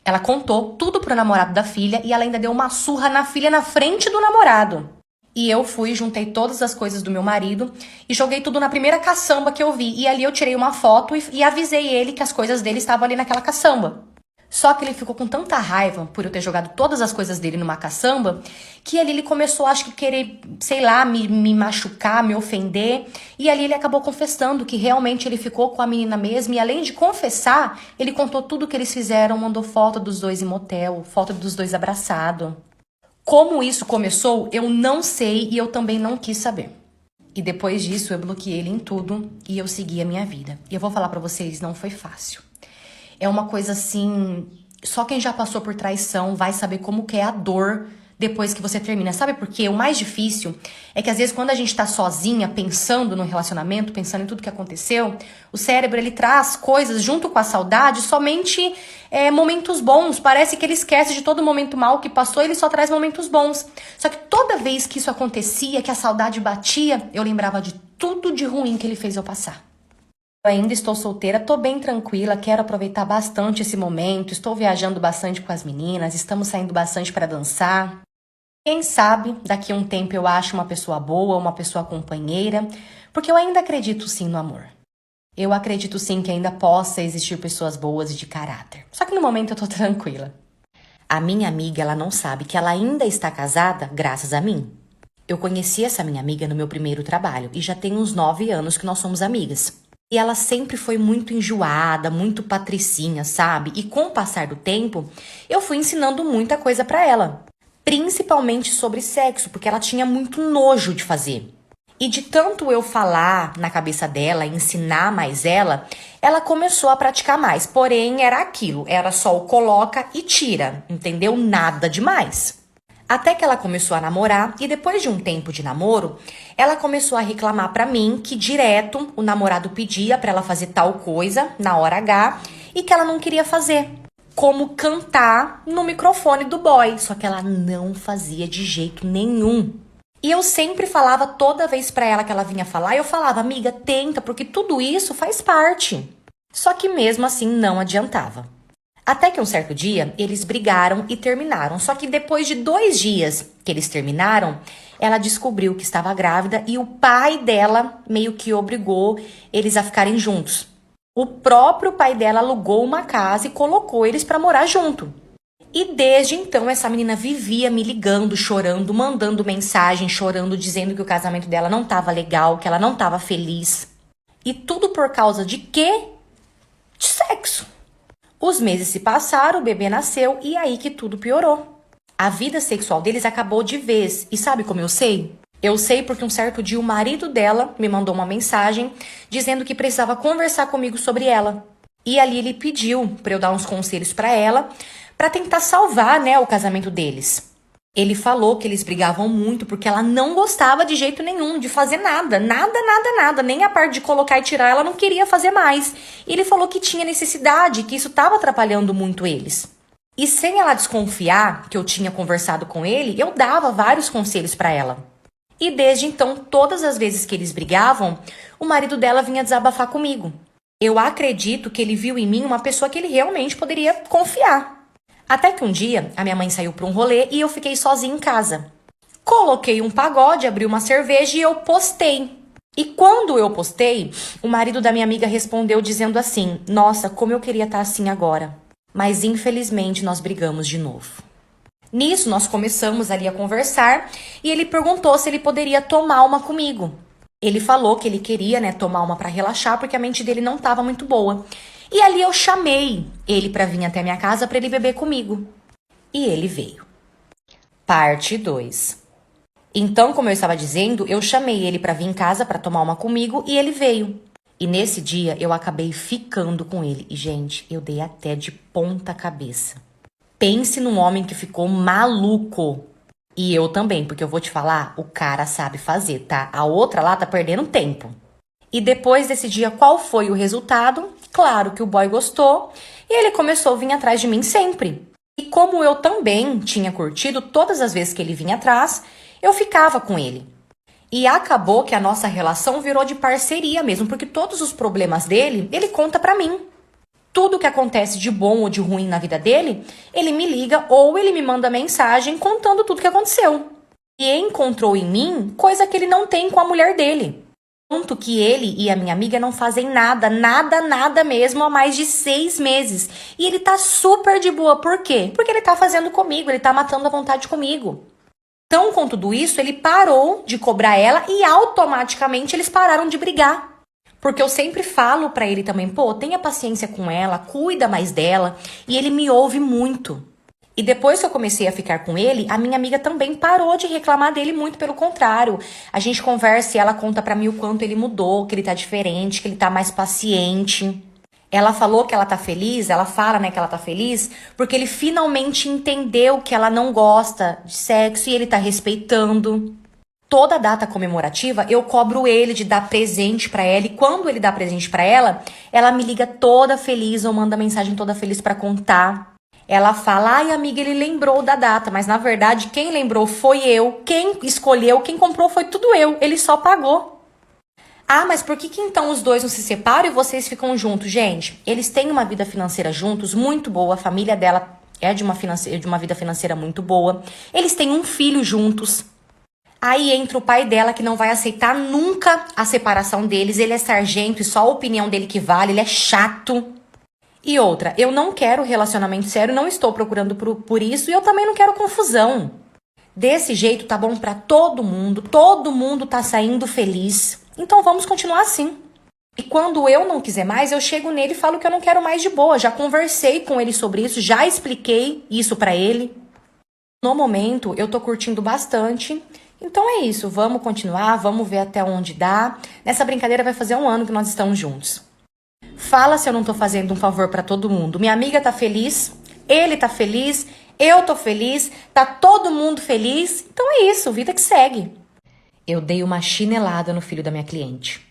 ela contou tudo pro namorado da filha e ela ainda deu uma surra na filha na frente do namorado. E eu fui, juntei todas as coisas do meu marido e joguei tudo na primeira caçamba que eu vi. E ali eu tirei uma foto e avisei ele que as coisas dele estavam ali naquela caçamba. Só que ele ficou com tanta raiva por eu ter jogado todas as coisas dele numa caçamba, que ali ele começou, acho que querer, sei lá, me machucar, me ofender. E ali ele acabou confessando que realmente ele ficou com a menina mesmo. E além de confessar, ele contou tudo que eles fizeram, mandou foto dos dois em motel, foto dos dois abraçados. Como isso começou, eu não sei e eu também não quis saber. E depois disso, eu bloqueei ele em tudo e eu segui a minha vida. E eu vou falar pra vocês, não foi fácil. É uma coisa assim, só quem já passou por traição vai saber como que é a dor depois que você termina. Sabe por quê? O mais difícil é que às vezes quando a gente tá sozinha, pensando no relacionamento, pensando em tudo que aconteceu, o cérebro ele traz coisas junto com a saudade, somente momentos bons. Parece que ele esquece de todo momento mal que passou, ele só traz momentos bons. Só que toda vez que isso acontecia, que a saudade batia, eu lembrava de tudo de ruim que ele fez eu passar. Eu ainda estou solteira, tô bem tranquila, quero aproveitar bastante esse momento, estou viajando bastante com as meninas, estamos saindo bastante para dançar. Quem sabe, daqui a um tempo eu acho uma pessoa boa, uma pessoa companheira, porque eu ainda acredito sim no amor. Eu acredito sim que ainda possa existir pessoas boas e de caráter. Só que no momento eu tô tranquila. A minha amiga, ela não sabe que ela ainda está casada graças a mim. Eu conheci essa minha amiga no meu primeiro trabalho e já tem uns 9 anos que nós somos amigas. E ela sempre foi muito enjoada, muito patricinha, sabe? E com o passar do tempo, eu fui ensinando muita coisa pra ela. Principalmente sobre sexo, porque ela tinha muito nojo de fazer. E de tanto eu falar na cabeça dela, ensinar mais ela, ela começou a praticar mais. Porém, era aquilo, era só o coloca e tira, entendeu? Nada demais. Até que ela começou a namorar e depois de um tempo de namoro, ela começou a reclamar pra mim que direto o namorado pedia pra ela fazer tal coisa na hora H e que ela não queria fazer. Como cantar no microfone do boy, só que ela não fazia de jeito nenhum. E eu sempre falava toda vez pra ela que ela vinha falar, eu falava, amiga, tenta, porque tudo isso faz parte. Só que mesmo assim não adiantava. Até que um certo dia, eles brigaram e terminaram. Só que depois de 2 dias que eles terminaram, ela descobriu que estava grávida e o pai dela meio que obrigou eles a ficarem juntos. O próprio pai dela alugou uma casa e colocou eles para morar junto. E desde então, essa menina vivia me ligando, chorando, mandando mensagem, chorando, dizendo que o casamento dela não estava legal, que ela não estava feliz. E tudo por causa de quê? De sexo. Os meses se passaram, o bebê nasceu e aí que tudo piorou. A vida sexual deles acabou de vez. E sabe como eu sei? Eu sei porque um certo dia o marido dela me mandou uma mensagem dizendo que precisava conversar comigo sobre ela. E ali ele pediu para eu dar uns conselhos para ela, para tentar salvar, né, o casamento deles. Ele falou que eles brigavam muito porque ela não gostava de jeito nenhum de fazer nada, nada, nem a parte de colocar e tirar ela não queria fazer mais. E ele falou que tinha necessidade, que isso estava atrapalhando muito eles. E sem ela desconfiar que eu tinha conversado com ele, eu dava vários conselhos para ela. E desde então, todas as vezes que eles brigavam, o marido dela vinha desabafar comigo. Eu acredito que ele viu em mim uma pessoa que ele realmente poderia confiar. Até que um dia, a minha mãe saiu para um rolê e eu fiquei sozinha em casa. Coloquei um pagode, abri uma cerveja e eu postei. E quando eu postei, o marido da minha amiga respondeu dizendo assim, nossa, como eu queria estar assim agora. Mas infelizmente nós brigamos de novo. Nisso, nós começamos ali a conversar e ele perguntou se ele poderia tomar uma comigo. Ele falou que ele queria, né, tomar uma para relaxar porque a mente dele não estava muito boa. E ali eu chamei ele para vir até a minha casa para ele beber comigo. E ele veio. Parte 2. Então, como eu estava dizendo, eu chamei ele para vir em casa para tomar uma comigo e ele veio. E nesse dia eu acabei ficando com ele. E, gente, eu dei até de ponta cabeça. Pense num homem que ficou maluco. E eu também, porque eu vou te falar, o cara sabe fazer, tá? A outra lá tá perdendo tempo. E depois desse dia, qual foi o resultado? Claro que o boy gostou e ele começou a vir atrás de mim sempre. E como eu também tinha curtido todas as vezes que ele vinha atrás, eu ficava com ele. E acabou que a nossa relação virou de parceria mesmo, porque todos os problemas dele, ele conta pra mim. Tudo que acontece de bom ou de ruim na vida dele, ele me liga ou ele me manda mensagem contando tudo que aconteceu. E encontrou em mim coisa que ele não tem com a mulher dele. Tanto que ele e a minha amiga não fazem nada mesmo há mais de 6 meses. E ele tá super de boa. Por quê? Porque ele tá fazendo comigo, ele tá matando a vontade comigo. Então, com tudo isso, ele parou de cobrar ela e automaticamente eles pararam de brigar. Porque eu sempre falo pra ele também, pô, tenha paciência com ela, cuida mais dela. E ele me ouve muito. E depois que eu comecei a ficar com ele, a minha amiga também parou de reclamar dele, muito pelo contrário. A gente conversa e ela conta pra mim o quanto ele mudou, que ele tá diferente, que ele tá mais paciente. Ela falou que ela tá feliz, ela fala, né, que ela tá feliz, porque ele finalmente entendeu que ela não gosta de sexo e ele tá respeitando. Toda data comemorativa, eu cobro ele de dar presente pra ela, e quando ele dá presente pra ela, ela me liga toda feliz ou manda mensagem toda feliz pra contar. Ela fala, ai amiga, ele lembrou da data, mas na verdade quem lembrou foi eu, quem escolheu, quem comprou foi tudo eu, ele só pagou. Ah, mas por que então os dois não se separam e vocês ficam juntos? Gente, eles têm uma vida financeira juntos muito boa, a família dela é de uma vida financeira muito boa, eles têm um filho juntos. Aí entra o pai dela, que não vai aceitar nunca a separação deles. Ele é sargento e só a opinião dele que vale, ele é chato. E outra, eu não quero relacionamento sério, não estou procurando por isso e eu também não quero confusão. Desse jeito tá bom pra todo mundo tá saindo feliz. Então vamos continuar assim. E quando eu não quiser mais, eu chego nele e falo que eu não quero mais de boa. Já conversei com ele sobre isso, já expliquei isso pra ele. No momento, eu tô curtindo bastante. Então é isso, vamos continuar, vamos ver até onde dá. Nessa brincadeira vai fazer 1 ano que nós estamos juntos. Fala se eu não tô fazendo um favor pra todo mundo. Minha amiga tá feliz, ele tá feliz, eu tô feliz, tá todo mundo feliz. Então é isso, vida que segue. Eu dei uma chinelada no filho da minha cliente.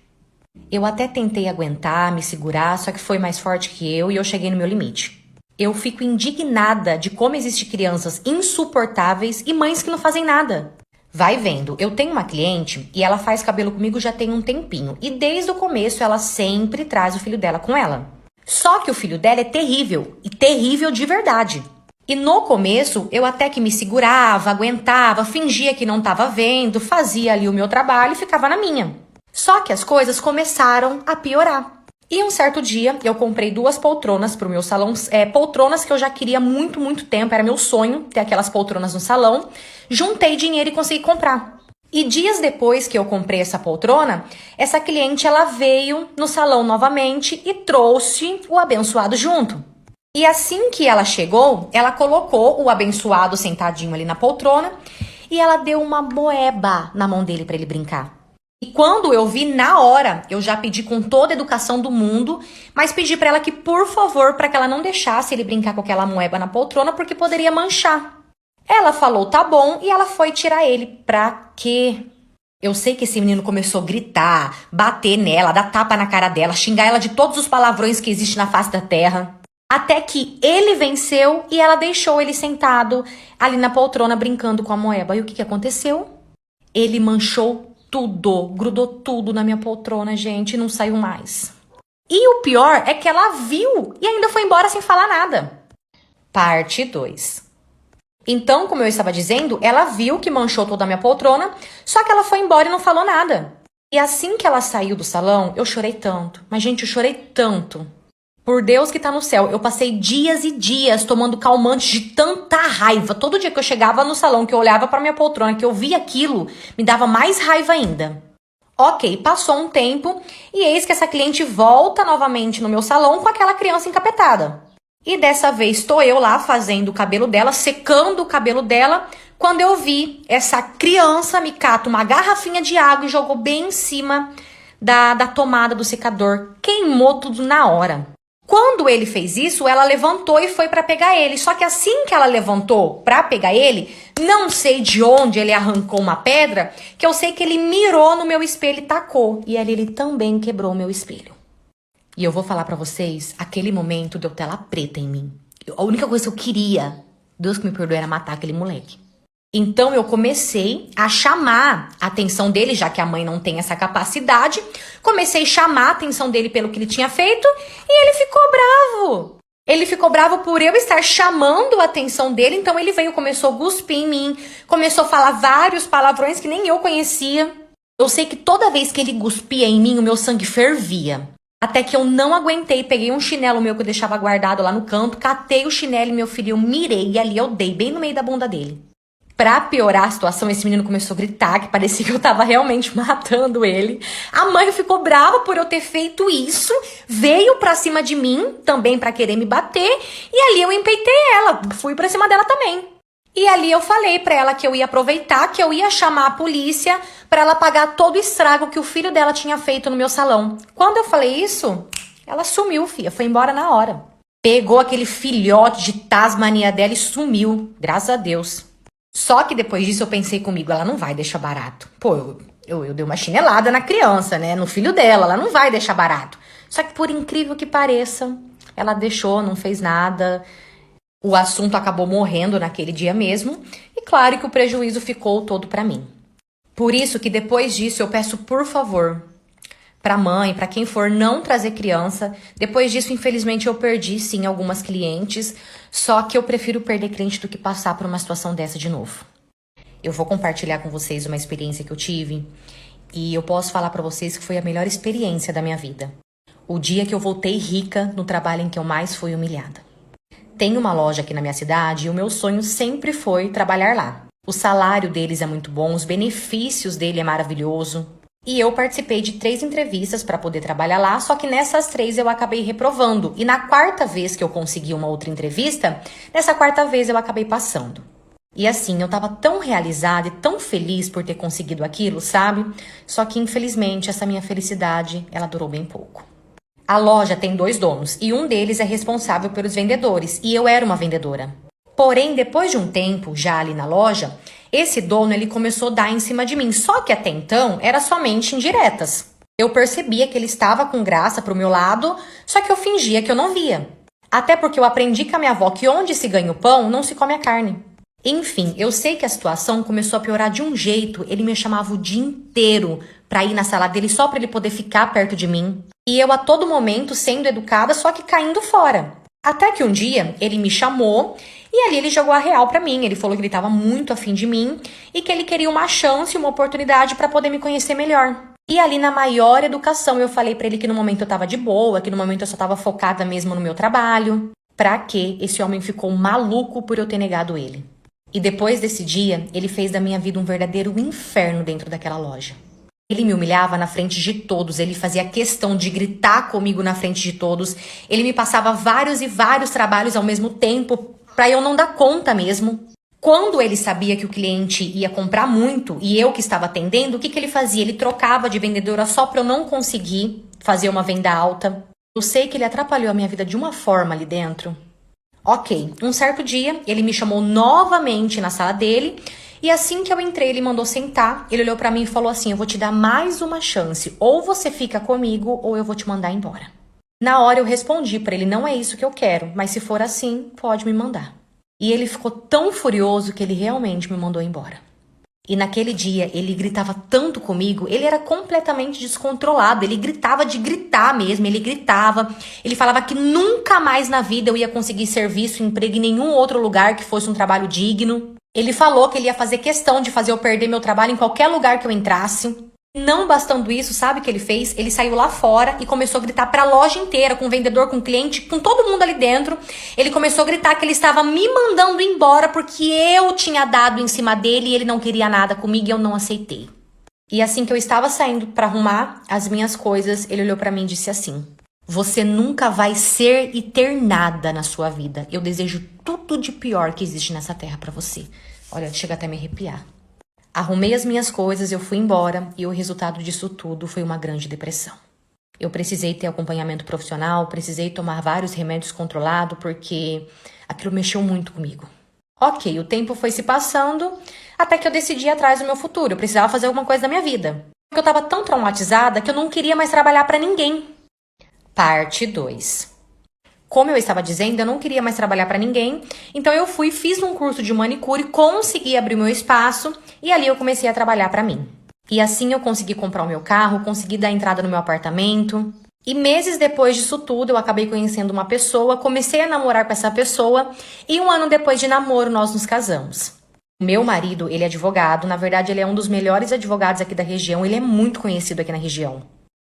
Eu até tentei aguentar, me segurar, só que foi mais forte que eu e eu cheguei no meu limite. Eu fico indignada de como existem crianças insuportáveis e mães que não fazem nada. Vai vendo, eu tenho uma cliente e ela faz cabelo comigo já tem um tempinho. E desde o começo ela sempre traz o filho dela com ela. Só que o filho dela é terrível, e terrível de verdade. E no começo eu até que me segurava, aguentava, fingia que não estava vendo, fazia ali o meu trabalho e ficava na minha. Só que as coisas começaram a piorar. E um certo dia eu comprei 2 poltronas pro meu salão, poltronas que eu já queria há muito tempo, era meu sonho ter aquelas poltronas no salão. Juntei dinheiro e consegui comprar. E dias depois que eu comprei essa poltrona, essa cliente ela veio no salão novamente e trouxe o abençoado junto. E assim que ela chegou, ela colocou o abençoado sentadinho ali na poltrona e ela deu uma moeba na mão dele para ele brincar. E quando eu vi na hora, eu já pedi com toda a educação do mundo, mas pedi pra ela que, por favor, para que ela não deixasse ele brincar com aquela moeba na poltrona, porque poderia manchar. Ela falou, tá bom, e ela foi tirar ele. Pra quê? Eu sei que esse menino começou a gritar, bater nela, dar tapa na cara dela, xingar ela de todos os palavrões que existem na face da terra. Até que ele venceu e ela deixou ele sentado ali na poltrona brincando com a moeba. E o que aconteceu? Ele manchou tudo, grudou tudo na minha poltrona, gente, e não saiu mais. E o pior é que ela viu e ainda foi embora sem falar nada. Parte 2. Então, como eu estava dizendo, ela viu que manchou toda a minha poltrona, só que ela foi embora e não falou nada. E assim que ela saiu do salão, eu chorei tanto. Mas, gente, eu chorei tanto. Por Deus que tá no céu, eu passei dias e dias tomando calmante de tanta raiva. Todo dia que eu chegava no salão, que eu olhava pra minha poltrona, que eu via aquilo, me dava mais raiva ainda. Ok, passou um tempo e eis que essa cliente volta novamente no meu salão com aquela criança encapetada. E dessa vez estou eu lá fazendo o cabelo dela, secando o cabelo dela, quando eu vi essa criança me cata uma garrafinha de água e jogou bem em cima da tomada do secador. Queimou tudo na hora. Quando ele fez isso, ela levantou e foi pra pegar ele. Só que assim que ela levantou pra pegar ele, não sei de onde ele arrancou uma pedra, que eu sei que ele mirou no meu espelho e tacou. E ali ele também quebrou o meu espelho. E eu vou falar pra vocês, aquele momento deu tela preta em mim. A única coisa que eu queria, Deus que me perdoe, era matar aquele moleque. Então eu comecei a chamar a atenção dele, já que a mãe não tem essa capacidade. Comecei a chamar a atenção dele pelo que ele tinha feito e ele ficou bravo. Ele ficou bravo por eu estar chamando a atenção dele, então ele veio, começou a cuspir em mim, começou a falar vários palavrões que nem eu conhecia. Eu sei que toda vez que ele cuspia em mim, o meu sangue fervia. Até que eu não aguentei, peguei um chinelo meu que eu deixava guardado lá no canto, catei o chinelo e meu filho, eu mirei e ali eu dei bem no meio da bunda dele. Pra piorar a situação, esse menino começou a gritar, que parecia que eu tava realmente matando ele. A mãe ficou brava por eu ter feito isso, veio pra cima de mim, também pra querer me bater, e ali eu empeitei ela, fui pra cima dela também. E ali eu falei pra ela que eu ia aproveitar, que eu ia chamar a polícia pra ela pagar todo o estrago que o filho dela tinha feito no meu salão. Quando eu falei isso, Ela sumiu, filha, foi embora na hora. Pegou aquele filhote de Tasmania dela e sumiu, graças a Deus. Só que depois disso eu pensei comigo, ela não vai deixar barato. Pô, eu dei uma chinelada na criança, né, no filho dela, ela não vai deixar barato. Só que por incrível que pareça, ela deixou, não fez nada. O assunto acabou morrendo naquele dia mesmo. E claro que o prejuízo ficou todo pra mim. Por isso que depois disso eu peço, por favor, pra mãe, pra quem for, não trazer criança. Depois disso, infelizmente, eu perdi, sim, algumas clientes. Só que eu prefiro perder cliente do que passar por uma situação dessa de novo. Eu vou compartilhar com vocês uma experiência que eu tive. E eu posso falar pra vocês que foi a melhor experiência da minha vida. O dia que eu voltei rica no trabalho em que eu mais fui humilhada. Tem uma loja aqui na minha cidade e o meu sonho sempre foi trabalhar lá. O salário deles é muito bom, os benefícios dele é maravilhoso. E eu participei de 3 entrevistas para poder trabalhar lá, só que nessas 3 eu acabei reprovando. E na 4ª vez que eu consegui uma outra entrevista, nessa 4ª vez eu acabei passando. E assim, eu tava tão realizada e tão feliz por ter conseguido aquilo, sabe? Só que infelizmente essa minha felicidade, ela durou bem pouco. A loja tem 2 donos e um deles é responsável pelos vendedores e eu era uma vendedora. Porém, depois de um tempo, já ali na loja, esse dono ele começou a dar em cima de mim, só que até então era somente indiretas. Eu percebia que ele estava com graça pro meu lado, só que eu fingia que eu não via. Até porque eu aprendi com a minha avó que onde se ganha o pão, não se come a carne. Enfim, eu sei que a situação começou a piorar de um jeito, ele me chamava o dia inteiro pra ir na sala dele só pra ele poder ficar perto de mim. E eu a todo momento sendo educada, só que caindo fora. Até que um dia ele me chamou e ali ele jogou a real pra mim. Ele falou que ele tava muito afim de mim e que ele queria uma chance, uma oportunidade pra poder me conhecer melhor. E ali na maior educação eu falei pra ele que no momento eu tava de boa, que no momento eu só tava focada mesmo no meu trabalho. Pra quê? Esse homem ficou maluco por eu ter negado ele. E depois desse dia, ele fez da minha vida um verdadeiro inferno dentro daquela loja. Ele me humilhava na frente de todos, ele fazia questão de gritar comigo na frente de todos, ele me passava vários e vários trabalhos ao mesmo tempo, pra eu não dar conta mesmo. Quando ele sabia que o cliente ia comprar muito e eu que estava atendendo, o que ele fazia? Ele trocava de vendedora só pra eu não conseguir fazer uma venda alta. Eu sei que ele atrapalhou a minha vida de uma forma ali dentro. Ok, um certo dia, ele me chamou novamente na sala dele e assim que eu entrei, ele mandou sentar. Ele olhou pra mim e falou assim, eu vou te dar mais uma chance, ou você fica comigo ou eu vou te mandar embora. Na hora eu respondi pra ele, não é isso que eu quero, mas se for assim, pode me mandar. E ele ficou tão furioso que ele realmente me mandou embora. E naquele dia, ele gritava tanto comigo, ele era completamente descontrolado, ele gritava de gritar mesmo, ele gritava, ele falava que nunca mais na vida eu ia conseguir serviço, emprego em nenhum outro lugar que fosse um trabalho digno. Ele falou que ele ia fazer questão de fazer eu perder meu trabalho em qualquer lugar que eu entrasse. Não bastando isso, sabe o que ele fez? Ele saiu lá fora e começou a gritar pra loja inteira, com o vendedor, com o cliente, com todo mundo ali dentro. Ele começou a gritar que ele estava me mandando embora porque eu tinha dado em cima dele e ele não queria nada comigo e eu não aceitei. E assim que eu estava saindo pra arrumar as minhas coisas, ele olhou pra mim e disse assim, você nunca vai ser e ter nada na sua vida. Eu desejo tudo de pior que existe nessa terra pra você. Olha, chega até a me arrepiar. Arrumei as minhas coisas, eu fui embora e o resultado disso tudo foi uma grande depressão. Eu precisei ter acompanhamento profissional, precisei tomar vários remédios controlados porque aquilo mexeu muito comigo. Ok, o tempo foi se passando até que eu decidi ir atrás do meu futuro. Eu precisava fazer alguma coisa da minha vida. Eu estava tão traumatizada que eu não queria mais trabalhar para ninguém. Parte 2. Como eu estava dizendo, eu não queria mais trabalhar para ninguém, então eu fui, fiz um curso de manicure, consegui abrir meu espaço e ali eu comecei a trabalhar para mim. E assim eu consegui comprar o meu carro, consegui dar entrada no meu apartamento. E meses depois disso tudo, eu acabei conhecendo uma pessoa, comecei a namorar com essa pessoa e 1 ano depois de namoro nós nos casamos. O meu marido, ele é advogado, na verdade ele é um dos melhores advogados aqui da região, ele é muito conhecido aqui na região.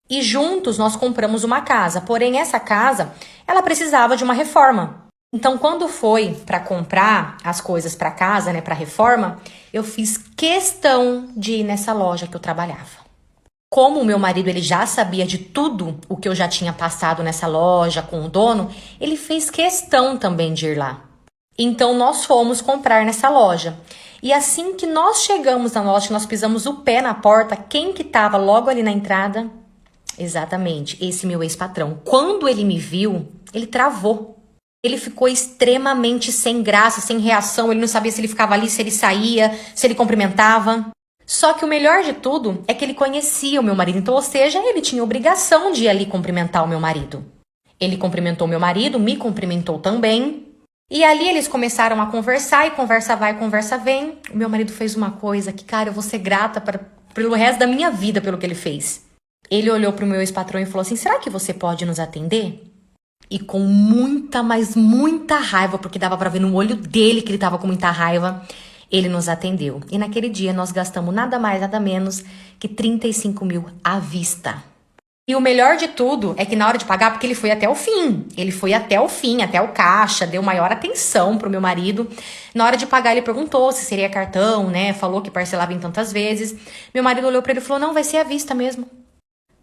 E juntos nós compramos uma casa, porém essa casa, ela precisava de uma reforma. Então quando foi para comprar as coisas para casa, né, para reforma, eu fiz questão de ir nessa loja que eu trabalhava. Como o meu marido ele já sabia de tudo o que eu já tinha passado nessa loja com o dono, ele fez questão também de ir lá. Então nós fomos comprar nessa loja. E assim que nós chegamos na loja, que nós pisamos o pé na porta, quem que estava logo ali na entrada? Exatamente, esse meu ex-patrão. Quando ele me viu, ele travou. Ele ficou extremamente sem graça, sem reação. Ele não sabia se ele ficava ali, se ele saía, se ele cumprimentava. Só que o melhor de tudo é que ele conhecia o meu marido. Então, ou seja, ele tinha obrigação de ir ali cumprimentar o meu marido. Ele cumprimentou o meu marido, me cumprimentou também. E ali eles começaram a conversar, e conversa vai, conversa vem. O meu marido fez uma coisa que, cara, eu vou ser grata pelo resto da minha vida pelo que ele fez. Ele olhou pro meu ex-patrão e falou assim, será que você pode nos atender? E com muita, mas muita raiva, porque dava pra ver no olho dele que ele tava com muita raiva, ele nos atendeu. E naquele dia nós gastamos nada mais, nada menos que 35 mil à vista. E o melhor de tudo é que na hora de pagar, porque ele foi até o fim. Ele foi até o fim, até o caixa, deu maior atenção pro meu marido. Na hora de pagar, ele perguntou se seria cartão, né? Falou que parcelava em tantas vezes. Meu marido olhou pra ele e falou, não, vai ser à vista mesmo.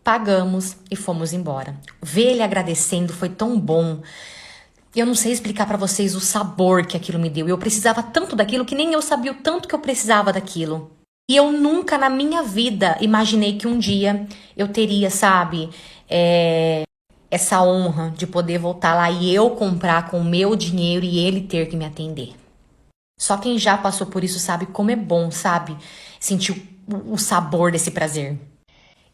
Pagamos e fomos embora. Ver ele agradecendo foi tão bom. Eu não sei explicar pra vocês o sabor que aquilo me deu. Eu precisava tanto daquilo que nem eu sabia o tanto que eu precisava daquilo. E eu nunca na minha vida imaginei que um dia eu teria, sabe, essa honra de poder voltar lá e eu comprar com o meu dinheiro e ele ter que me atender. Só quem já passou por isso sabe como é bom, sabe, sentir o sabor desse prazer.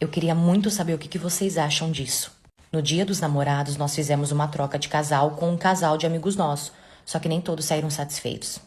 Eu queria muito saber o que vocês acham disso. No Dia dos Namorados, nós fizemos uma troca de casal com um casal de amigos nossos, só que nem todos saíram satisfeitos.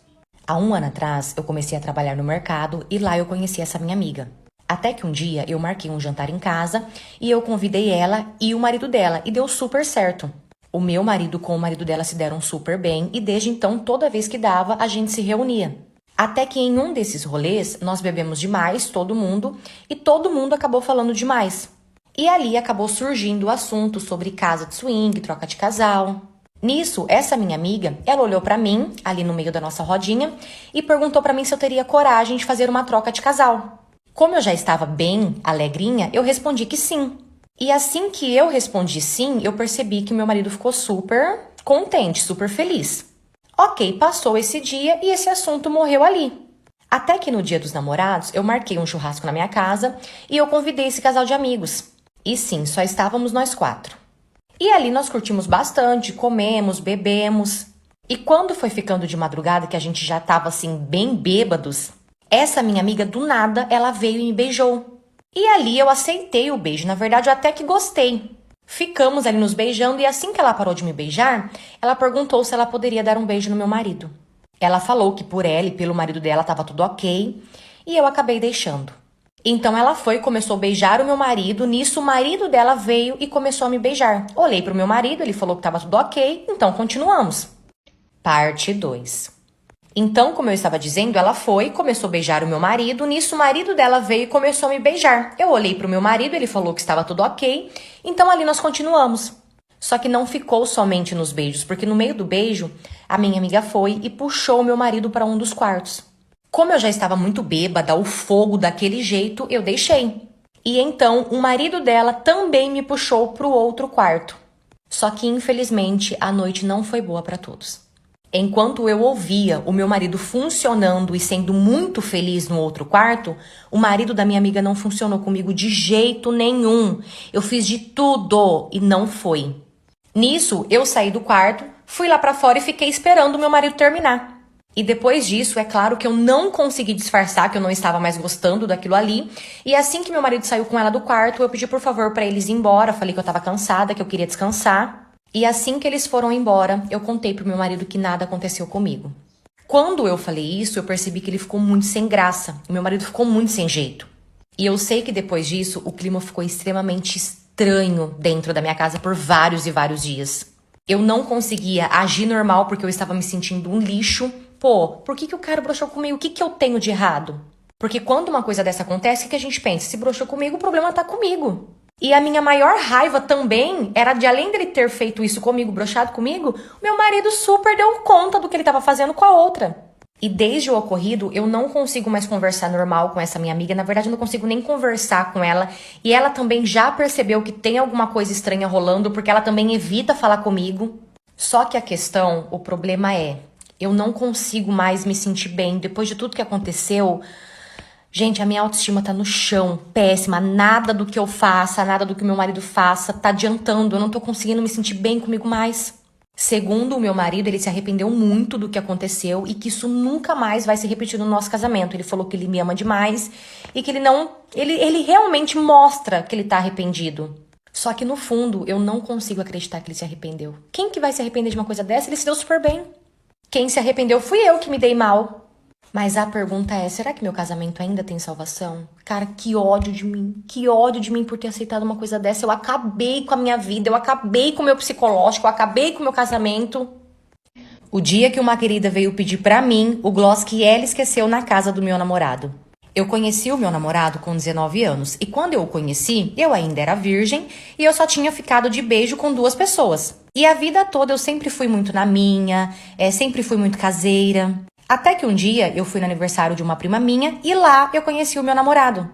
Há um ano atrás, eu comecei a trabalhar no mercado e lá eu conheci essa minha amiga. Até que um dia eu marquei um jantar em casa e eu convidei ela e o marido dela e deu super certo. O meu marido com o marido dela se deram super bem e desde então, toda vez que dava, a gente se reunia. Até que em um desses rolês, nós bebemos demais, todo mundo, e todo mundo acabou falando demais. E ali acabou surgindo o assunto sobre casa de swing, troca de casal. Nisso, essa minha amiga, ela olhou pra mim, ali no meio da nossa rodinha, e perguntou pra mim se eu teria coragem de fazer uma troca de casal. Como eu já estava bem alegrinha, eu respondi que sim. E assim que eu respondi sim, eu percebi que meu marido ficou super contente, super feliz. Ok, passou esse dia e esse assunto morreu ali. Até que no Dia dos Namorados, eu marquei um churrasco na minha casa e eu convidei esse casal de amigos. E sim, só estávamos nós 4. E ali nós curtimos bastante, comemos, bebemos. E quando foi ficando de madrugada, que a gente já tava assim, bem bêbados, essa minha amiga, do nada, ela veio e me beijou. E ali eu aceitei o beijo, na verdade eu até que gostei. Ficamos ali nos beijando e assim que ela parou de me beijar, ela perguntou se ela poderia dar um beijo no meu marido. Ela falou que por ela e pelo marido dela tava tudo ok e eu acabei deixando. Então ela foi e começou a beijar o meu marido, nisso o marido dela veio e começou a me beijar. Olhei pro meu marido, ele falou que tava tudo ok, então continuamos. Parte 2. Então, como eu estava dizendo, ela foi, começou a beijar o meu marido, nisso o marido dela veio e começou a me beijar. Eu olhei pro meu marido, ele falou que estava tudo ok, então ali nós continuamos. Só que não ficou somente nos beijos, porque no meio do beijo, a minha amiga foi e puxou o meu marido para um dos quartos. Como eu já estava muito bêbada, o fogo daquele jeito, eu deixei. E então, o marido dela também me puxou pro outro quarto. Só que, infelizmente, a noite não foi boa para todos. Enquanto eu ouvia o meu marido funcionando e sendo muito feliz no outro quarto, o marido da minha amiga não funcionou comigo de jeito nenhum. Eu fiz de tudo e não foi. Nisso, eu saí do quarto, fui lá pra fora e fiquei esperando o meu marido terminar. E depois disso, é claro que eu não consegui disfarçar que eu não estava mais gostando daquilo ali. E assim que meu marido saiu com ela do quarto, eu pedi por favor pra eles ir embora. Falei que eu tava cansada, que eu queria descansar. E assim que eles foram embora, eu contei pro meu marido que nada aconteceu comigo. Quando eu falei isso, eu percebi que ele ficou muito sem graça. O meu marido ficou muito sem jeito. E eu sei que depois disso, o clima ficou extremamente estranho dentro da minha casa por vários e vários dias. Eu não conseguia agir normal porque eu estava me sentindo um lixo. Pô, por que o cara broxou comigo? O que eu tenho de errado? Porque quando uma coisa dessa acontece, o que a gente pensa? Se broxou comigo, o problema tá comigo. E a minha maior raiva também era de, além dele ter feito isso comigo, broxado comigo, meu marido super deu conta do que ele estava fazendo com a outra. E desde o ocorrido, eu não consigo mais conversar normal com essa minha amiga. Na verdade, eu não consigo nem conversar com ela. E ela também já percebeu que tem alguma coisa estranha rolando, porque ela também evita falar comigo. Só que a questão, o problema é, eu não consigo mais me sentir bem. Depois de tudo que aconteceu, Gente, a minha autoestima tá no chão, péssima. Nada do que eu faça, nada do que o meu marido faça tá adiantando. Eu não tô conseguindo me sentir bem comigo mais. Segundo o meu marido, ele se arrependeu muito do que aconteceu e que isso nunca mais vai se repetir no nosso casamento. Ele falou que ele me ama demais e que ele não... Ele realmente mostra que ele tá arrependido. Só que no fundo, eu não consigo acreditar que ele se arrependeu. Quem que vai se arrepender de uma coisa dessa? Ele se deu super bem. Quem se arrependeu fui eu que me dei mal. Mas a pergunta é, será que meu casamento ainda tem salvação? Cara, que ódio de mim por ter aceitado uma coisa dessa. Eu acabei com a minha vida, eu acabei com o meu psicológico, eu acabei com o meu casamento. O dia que uma querida veio pedir pra mim o gloss que ela esqueceu na casa do meu namorado. Eu conheci o meu namorado com 19 anos e quando eu o conheci, eu ainda era virgem e eu só tinha ficado de beijo com 2 pessoas. E a vida toda eu sempre fui muito na minha, sempre fui muito caseira. Até que um dia eu fui no aniversário de uma prima minha e lá eu conheci o meu namorado.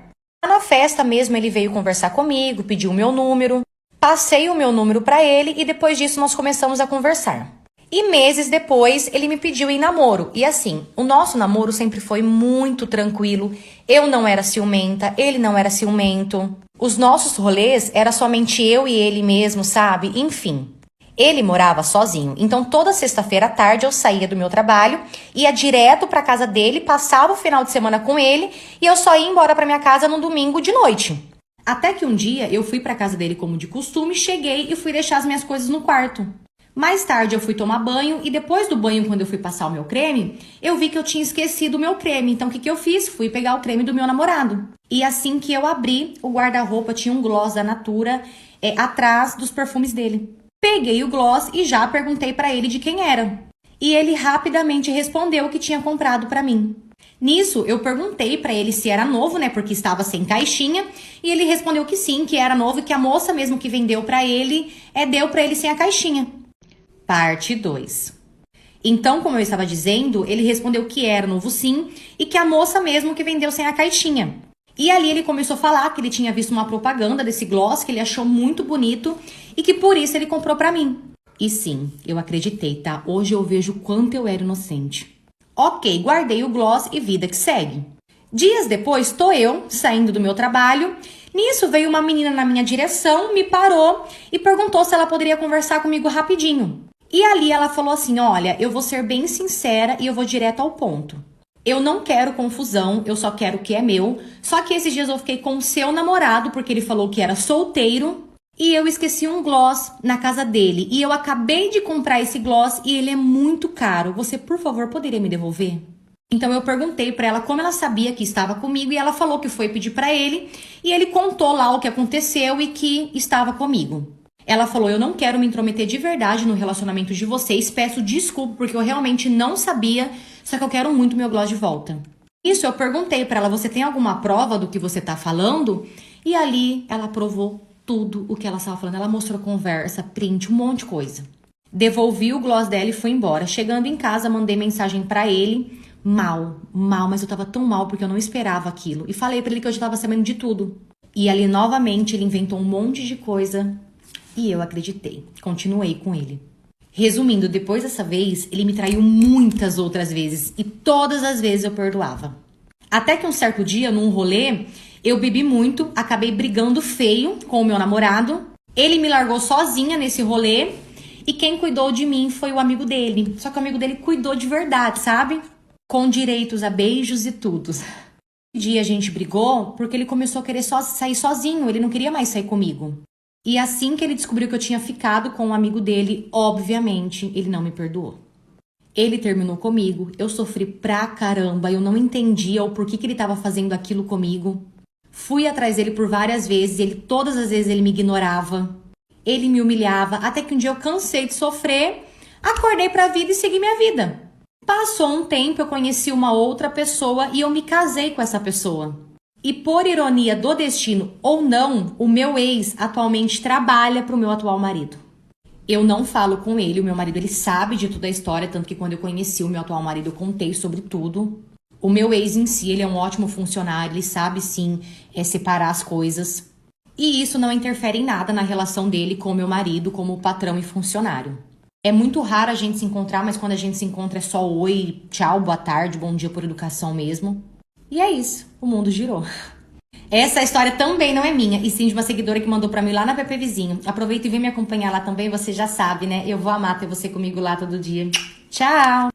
Na festa mesmo ele veio conversar comigo, pediu o meu número, passei o meu número pra ele e depois disso nós começamos a conversar. E meses depois ele me pediu em namoro. E assim, o nosso namoro sempre foi muito tranquilo. Eu não era ciumenta, ele não era ciumento. Os nossos rolês era somente eu e ele mesmo, sabe? Enfim. Ele morava sozinho, então toda sexta-feira à tarde eu saía do meu trabalho, ia direto pra casa dele, passava o final de semana com ele e eu só ia embora pra minha casa no domingo de noite. Até que um dia eu fui pra casa dele como de costume, cheguei e fui deixar as minhas coisas no quarto. Mais tarde eu fui tomar banho e depois do banho, quando eu fui passar o meu creme, eu vi que eu tinha esquecido o meu creme. Então o que eu fiz? Fui pegar o creme do meu namorado. E assim que eu abri, o guarda-roupa tinha um gloss da Natura atrás dos perfumes dele. Peguei o gloss e já perguntei pra ele de quem era. E ele rapidamente respondeu que tinha comprado pra mim. Nisso, eu perguntei pra ele se era novo, né, porque estava sem caixinha, e ele respondeu que sim, que era novo e que a moça mesmo que vendeu pra ele, deu pra ele sem a caixinha. Parte 2. Então, como eu estava dizendo, ele respondeu que era novo sim e que a moça mesmo que vendeu sem a caixinha. E ali ele começou a falar que ele tinha visto uma propaganda desse gloss que ele achou muito bonito e que por isso ele comprou pra mim. E sim, eu acreditei, tá? Hoje eu vejo o quanto eu era inocente. Ok, guardei o gloss e vida que segue. Dias depois, tô eu saindo do meu trabalho. Nisso veio uma menina na minha direção, me parou e perguntou se ela poderia conversar comigo rapidinho. E ali ela falou assim, olha, eu vou ser bem sincera e eu vou direto ao ponto. Eu não quero confusão, eu só quero o que é meu. Só que esses dias eu fiquei com o seu namorado, porque ele falou que era solteiro. E eu esqueci um gloss na casa dele. E eu acabei de comprar esse gloss e ele é muito caro. Você, por favor, poderia me devolver? Então eu perguntei pra ela como ela sabia que estava comigo. E ela falou que foi pedir pra ele. E ele contou lá o que aconteceu e que estava comigo. Ela falou, eu não quero me intrometer de verdade no relacionamento de vocês. Peço desculpa porque eu realmente não sabia. Só que eu quero muito meu gloss de volta. Isso eu perguntei pra ela, você tem alguma prova do que você tá falando? E ali ela provou tudo o que ela estava falando. Ela mostrou conversa, print, um monte de coisa. Devolvi o gloss dela e fui embora. Chegando em casa, mandei mensagem pra ele. Mal, mas eu tava tão mal porque eu não esperava aquilo. E falei pra ele que eu já tava sabendo de tudo. E ali novamente ele inventou um monte de coisa. E eu acreditei. Continuei com ele. Resumindo, depois dessa vez, ele me traiu muitas outras vezes. E todas as vezes eu perdoava. Até que um certo dia, num rolê, eu bebi muito, acabei brigando feio com o meu namorado. Ele me largou sozinha nesse rolê. E quem cuidou de mim foi o amigo dele. Só que o amigo dele cuidou de verdade, sabe? Com direitos a beijos e tudo. Um dia a gente brigou porque ele começou a querer sair sozinho. Ele não queria mais sair comigo. E assim que ele descobriu que eu tinha ficado com um amigo dele, obviamente, ele não me perdoou. Ele terminou comigo, eu sofri pra caramba, eu não entendia o porquê que ele tava fazendo aquilo comigo. Fui atrás dele por várias vezes, todas as vezes ele me ignorava. Ele me humilhava, até que um dia eu cansei de sofrer, acordei pra vida e segui minha vida. Passou um tempo, eu conheci uma outra pessoa e eu me casei com essa pessoa. E por ironia do destino ou não, o meu ex atualmente trabalha pro meu atual marido. Eu não falo com ele, o meu marido ele sabe de toda a história, tanto que quando eu conheci o meu atual marido eu contei sobre tudo. O meu ex em si, ele é um ótimo funcionário, ele sabe sim separar as coisas. E isso não interfere em nada na relação dele com o meu marido como patrão e funcionário. É muito raro a gente se encontrar, mas quando a gente se encontra é só oi, tchau, boa tarde, bom dia por educação mesmo. E é isso, o mundo girou. Essa história também não é minha, e sim de uma seguidora que mandou pra mim lá na PP Vizinho. Aproveita e vem me acompanhar lá também, você já sabe, né? Eu vou amar ter você comigo lá todo dia. Tchau!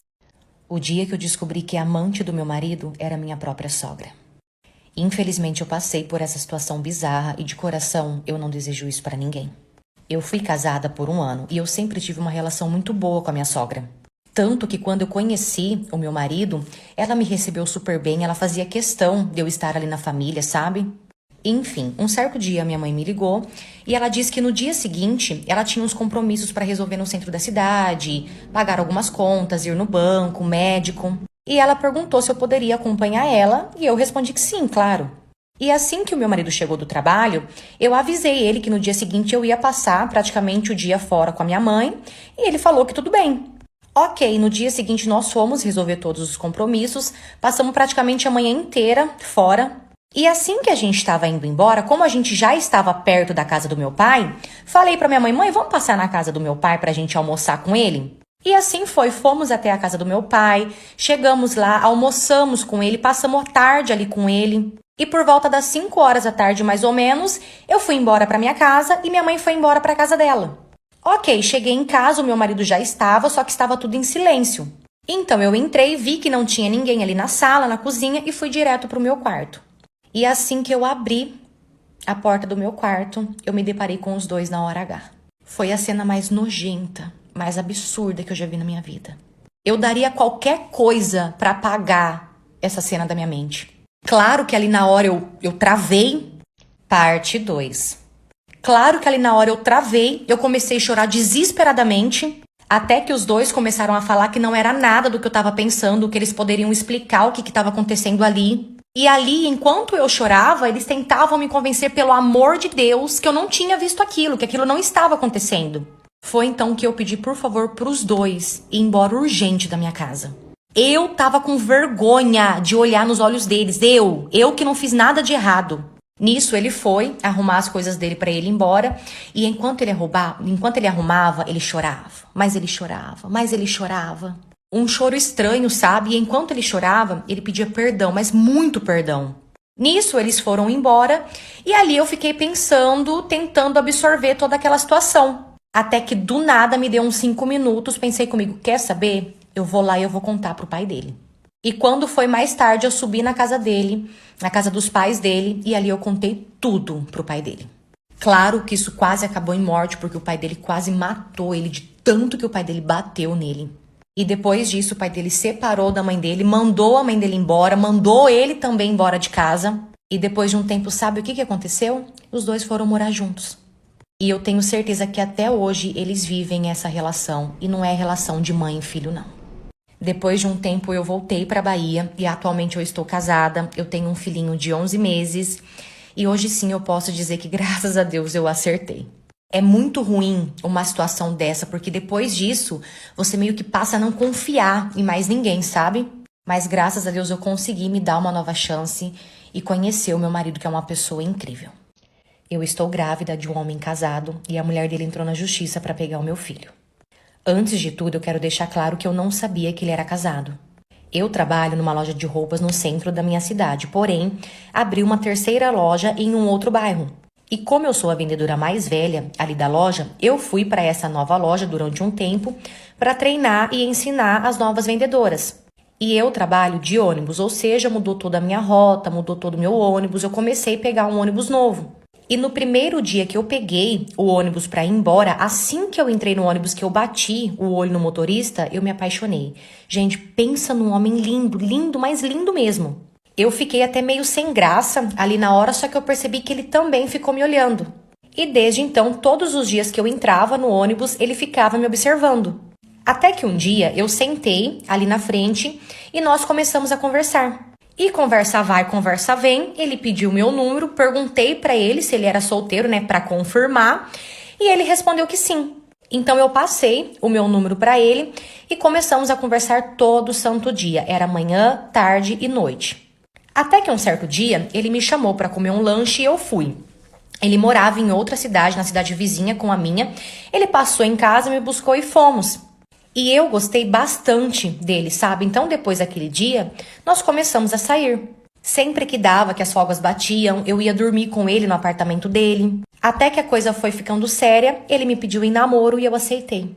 O dia que eu descobri que a amante do meu marido era minha própria sogra. Infelizmente eu passei por essa situação bizarra e de coração eu não desejo isso pra ninguém. Eu fui casada por 1 ano e eu sempre tive uma relação muito boa com a minha sogra. Tanto que quando eu conheci o meu marido, ela me recebeu super bem, ela fazia questão de eu estar ali na família, sabe? Enfim, um certo dia minha mãe me ligou e ela disse que no dia seguinte ela tinha uns compromissos para resolver no centro da cidade, pagar algumas contas, ir no banco, médico. E ela perguntou se eu poderia acompanhar ela e eu respondi que sim, claro. E assim que o meu marido chegou do trabalho, eu avisei ele que no dia seguinte eu ia passar praticamente o dia fora com a minha mãe e ele falou que tudo bem. Ok, no dia seguinte nós fomos resolver todos os compromissos, passamos praticamente a manhã inteira fora. E assim que a gente estava indo embora, como a gente já estava perto da casa do meu pai, falei pra minha mãe, mãe, vamos passar na casa do meu pai pra gente almoçar com ele? E assim foi, fomos até a casa do meu pai, chegamos lá, almoçamos com ele, passamos a tarde ali com ele. E por volta das 5 horas da tarde, mais ou menos, eu fui embora pra minha casa e minha mãe foi embora pra casa dela. Ok, cheguei em casa, o meu marido já estava, só que estava tudo em silêncio. Então eu entrei, vi que não tinha ninguém ali na sala, na cozinha e fui direto pro meu quarto. E assim que eu abri a porta do meu quarto, eu me deparei com os dois na hora H. Foi a cena mais nojenta, mais absurda que eu já vi na minha vida. Eu daria qualquer coisa pra apagar essa cena da minha mente. Claro que ali na hora eu travei. Parte 2. Claro que ali na hora eu travei, eu comecei a chorar desesperadamente, até que os dois começaram a falar que não era nada do que eu tava pensando, que eles poderiam explicar o que estava acontecendo ali. E ali, enquanto eu chorava, eles tentavam me convencer pelo amor de Deus que eu não tinha visto aquilo, que aquilo não estava acontecendo. Foi então que eu pedi por favor pros dois ir embora urgente da minha casa. Eu tava com vergonha de olhar nos olhos deles, eu que não fiz nada de errado. Nisso ele foi arrumar as coisas dele pra ele ir embora, e enquanto ele arrumava, ele chorava, mas ele chorava, mas ele chorava. Um choro estranho, sabe? E enquanto ele chorava, ele pedia perdão, mas muito perdão. Nisso, eles foram embora e ali eu fiquei pensando, tentando absorver toda aquela situação. Até que do nada me deu uns 5 minutos, pensei comigo, quer saber? Eu vou lá e eu vou contar pro pai dele. E quando foi mais tarde, eu subi na casa dele, na casa dos pais dele, e ali eu contei tudo pro pai dele. Claro que isso quase acabou em morte, porque o pai dele quase matou ele de tanto que o pai dele bateu nele. E depois disso, o pai dele separou da mãe dele, mandou a mãe dele embora, mandou ele também embora de casa. E depois de um tempo, sabe o que aconteceu? Os dois foram morar juntos. E eu tenho certeza que até hoje eles vivem essa relação. E não é relação de mãe e filho, não. Depois de um tempo, eu voltei pra Bahia e atualmente eu estou casada. Eu tenho um filhinho de 11 meses. E hoje sim eu posso dizer que, graças a Deus, eu acertei. É muito ruim uma situação dessa, porque depois disso, você meio que passa a não confiar em mais ninguém, sabe? Mas graças a Deus eu consegui me dar uma nova chance e conhecer o meu marido, que é uma pessoa incrível. Eu estou grávida de um homem casado e a mulher dele entrou na justiça para pegar o meu filho. Antes de tudo, eu quero deixar claro que eu não sabia que ele era casado. Eu trabalho numa loja de roupas no centro da minha cidade, porém, abri uma terceira loja em um outro bairro. E como eu sou a vendedora mais velha ali da loja, eu fui para essa nova loja durante um tempo para treinar e ensinar as novas vendedoras. E eu trabalho de ônibus, ou seja, mudou toda a minha rota, mudou todo o meu ônibus, eu comecei a pegar um ônibus novo. E no primeiro dia que eu peguei o ônibus para ir embora, assim que eu entrei no ônibus, que eu bati o olho no motorista, eu me apaixonei. Gente, pensa num homem lindo, lindo, mas lindo mesmo. Eu fiquei até meio sem graça ali na hora, só que eu percebi que ele também ficou me olhando. E desde então, todos os dias que eu entrava no ônibus, ele ficava me observando. Até que um dia eu sentei ali na frente e nós começamos a conversar. E conversa vai, conversa vem, ele pediu meu número, perguntei pra ele se ele era solteiro, né, pra confirmar, e ele respondeu que sim. Então eu passei o meu número pra ele e começamos a conversar todo santo dia. Era manhã, tarde e noite. Até que um certo dia, ele me chamou pra comer um lanche e eu fui. Ele morava em outra cidade, na cidade vizinha com a minha. Ele passou em casa, me buscou e fomos. E eu gostei bastante dele, sabe? Então, depois daquele dia, nós começamos a sair. Sempre que dava, que as folgas batiam, eu ia dormir com ele no apartamento dele. Até que a coisa foi ficando séria, ele me pediu em namoro e eu aceitei.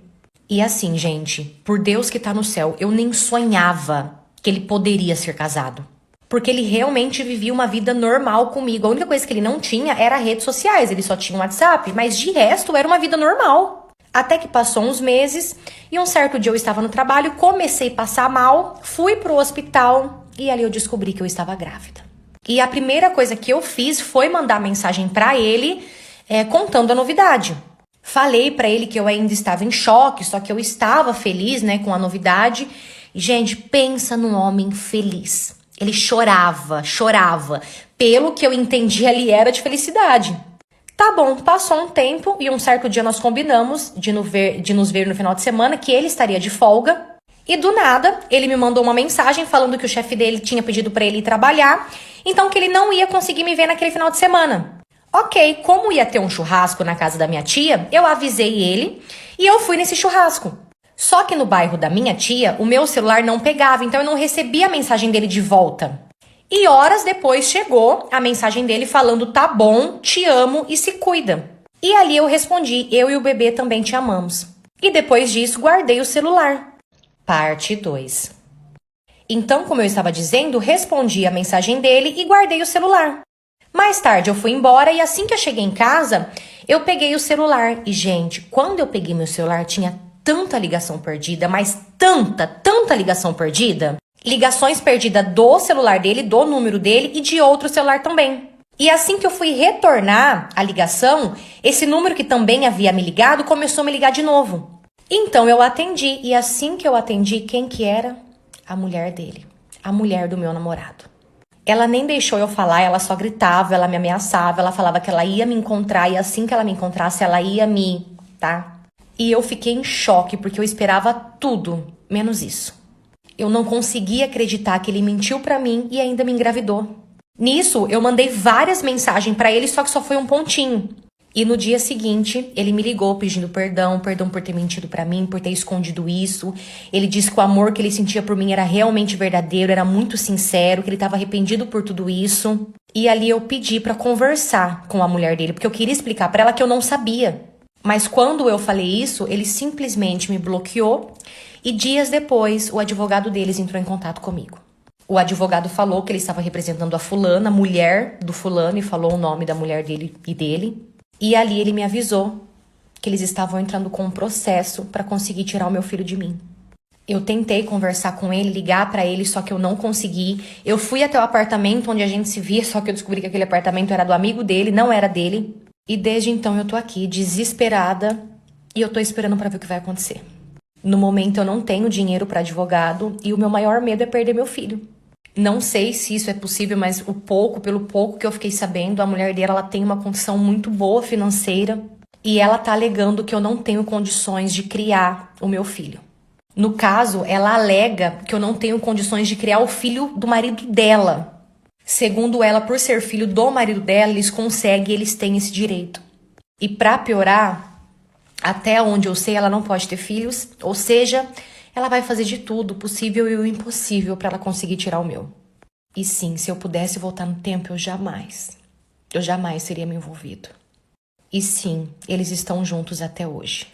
E assim, gente, por Deus que tá no céu, eu nem sonhava que ele poderia ser casado. Porque ele realmente vivia uma vida normal comigo. A única coisa que ele não tinha era redes sociais, ele só tinha um WhatsApp, mas de resto era uma vida normal. Até que passou uns meses e um certo dia eu estava no trabalho, comecei a passar mal, fui pro hospital e ali eu descobri que eu estava grávida. E a primeira coisa que eu fiz foi mandar mensagem pra ele contando a novidade. Falei pra ele que eu ainda estava em choque, só que eu estava feliz, né, com a novidade. E, gente, pensa num homem feliz. Ele chorava. Pelo que eu entendi, ali era de felicidade. Tá bom, passou um tempo e um certo dia nós combinamos de nos ver no final de semana, que ele estaria de folga. E do nada, ele me mandou uma mensagem falando que o chefe dele tinha pedido pra ele ir trabalhar, então que ele não ia conseguir me ver naquele final de semana. Ok, como ia ter um churrasco na casa da minha tia, eu avisei ele e eu fui nesse churrasco. Só que no bairro da minha tia, o meu celular não pegava, então eu não recebia a mensagem dele de volta. E horas depois chegou a mensagem dele falando: tá bom, te amo e se cuida. E ali eu respondi: eu e o bebê também te amamos. E depois disso guardei o celular. Parte 2. Então, como eu estava dizendo, respondi a mensagem dele e guardei o celular. Mais tarde eu fui embora e assim que eu cheguei em casa, eu peguei o celular. E, gente, quando eu peguei meu celular, tinha tanta ligação perdida, mas tanta ligação perdida. Ligações perdidas do celular dele, do número dele e de outro celular também. E assim que eu fui retornar a ligação, esse número que também havia me ligado começou a me ligar de novo. Então eu atendi, e assim que eu atendi, quem que era? A mulher dele, a mulher do meu namorado. Ela nem deixou eu falar, ela só gritava, ela me ameaçava, ela falava que ela ia me encontrar e assim que ela me encontrasse, ela ia tá? E eu fiquei em choque porque eu esperava tudo, menos isso. Eu não conseguia acreditar que ele mentiu pra mim e ainda me engravidou. Nisso, eu mandei várias mensagens pra ele, só que só foi um pontinho. E no dia seguinte, ele me ligou pedindo perdão por ter mentido pra mim, por ter escondido isso. Ele disse que o amor que ele sentia por mim era realmente verdadeiro, era muito sincero, que ele estava arrependido por tudo isso. E ali eu pedi pra conversar com a mulher dele, porque eu queria explicar pra ela que eu não sabia. Mas quando eu falei isso, ele simplesmente me bloqueou e dias depois o advogado deles entrou em contato comigo. O advogado falou que ele estava representando a fulana, a mulher do fulano, e falou o nome da mulher dele e dele. E ali ele me avisou que eles estavam entrando com um processo para conseguir tirar o meu filho de mim. Eu tentei conversar com ele, ligar para ele, só que eu não consegui. Eu fui até o apartamento onde a gente se via, só que eu descobri que aquele apartamento era do amigo dele, não era dele. E desde então eu tô aqui, desesperada, e eu tô esperando para ver o que vai acontecer. No momento eu não tenho dinheiro para advogado e o meu maior medo é perder meu filho. Não sei se isso é possível, mas pelo pouco que eu fiquei sabendo, a mulher dele, ela tem uma condição muito boa financeira e ela tá alegando que eu não tenho condições de criar o meu filho. No caso, ela alega que eu não tenho condições de criar o filho do marido dela. Segundo ela, por ser filho do marido dela, eles têm esse direito. E pra piorar, até onde eu sei, ela não pode ter filhos, ou seja, ela vai fazer de tudo, possível e o impossível, para ela conseguir tirar o meu. E sim, se eu pudesse voltar no tempo, eu jamais teria me envolvido. E sim, eles estão juntos até hoje.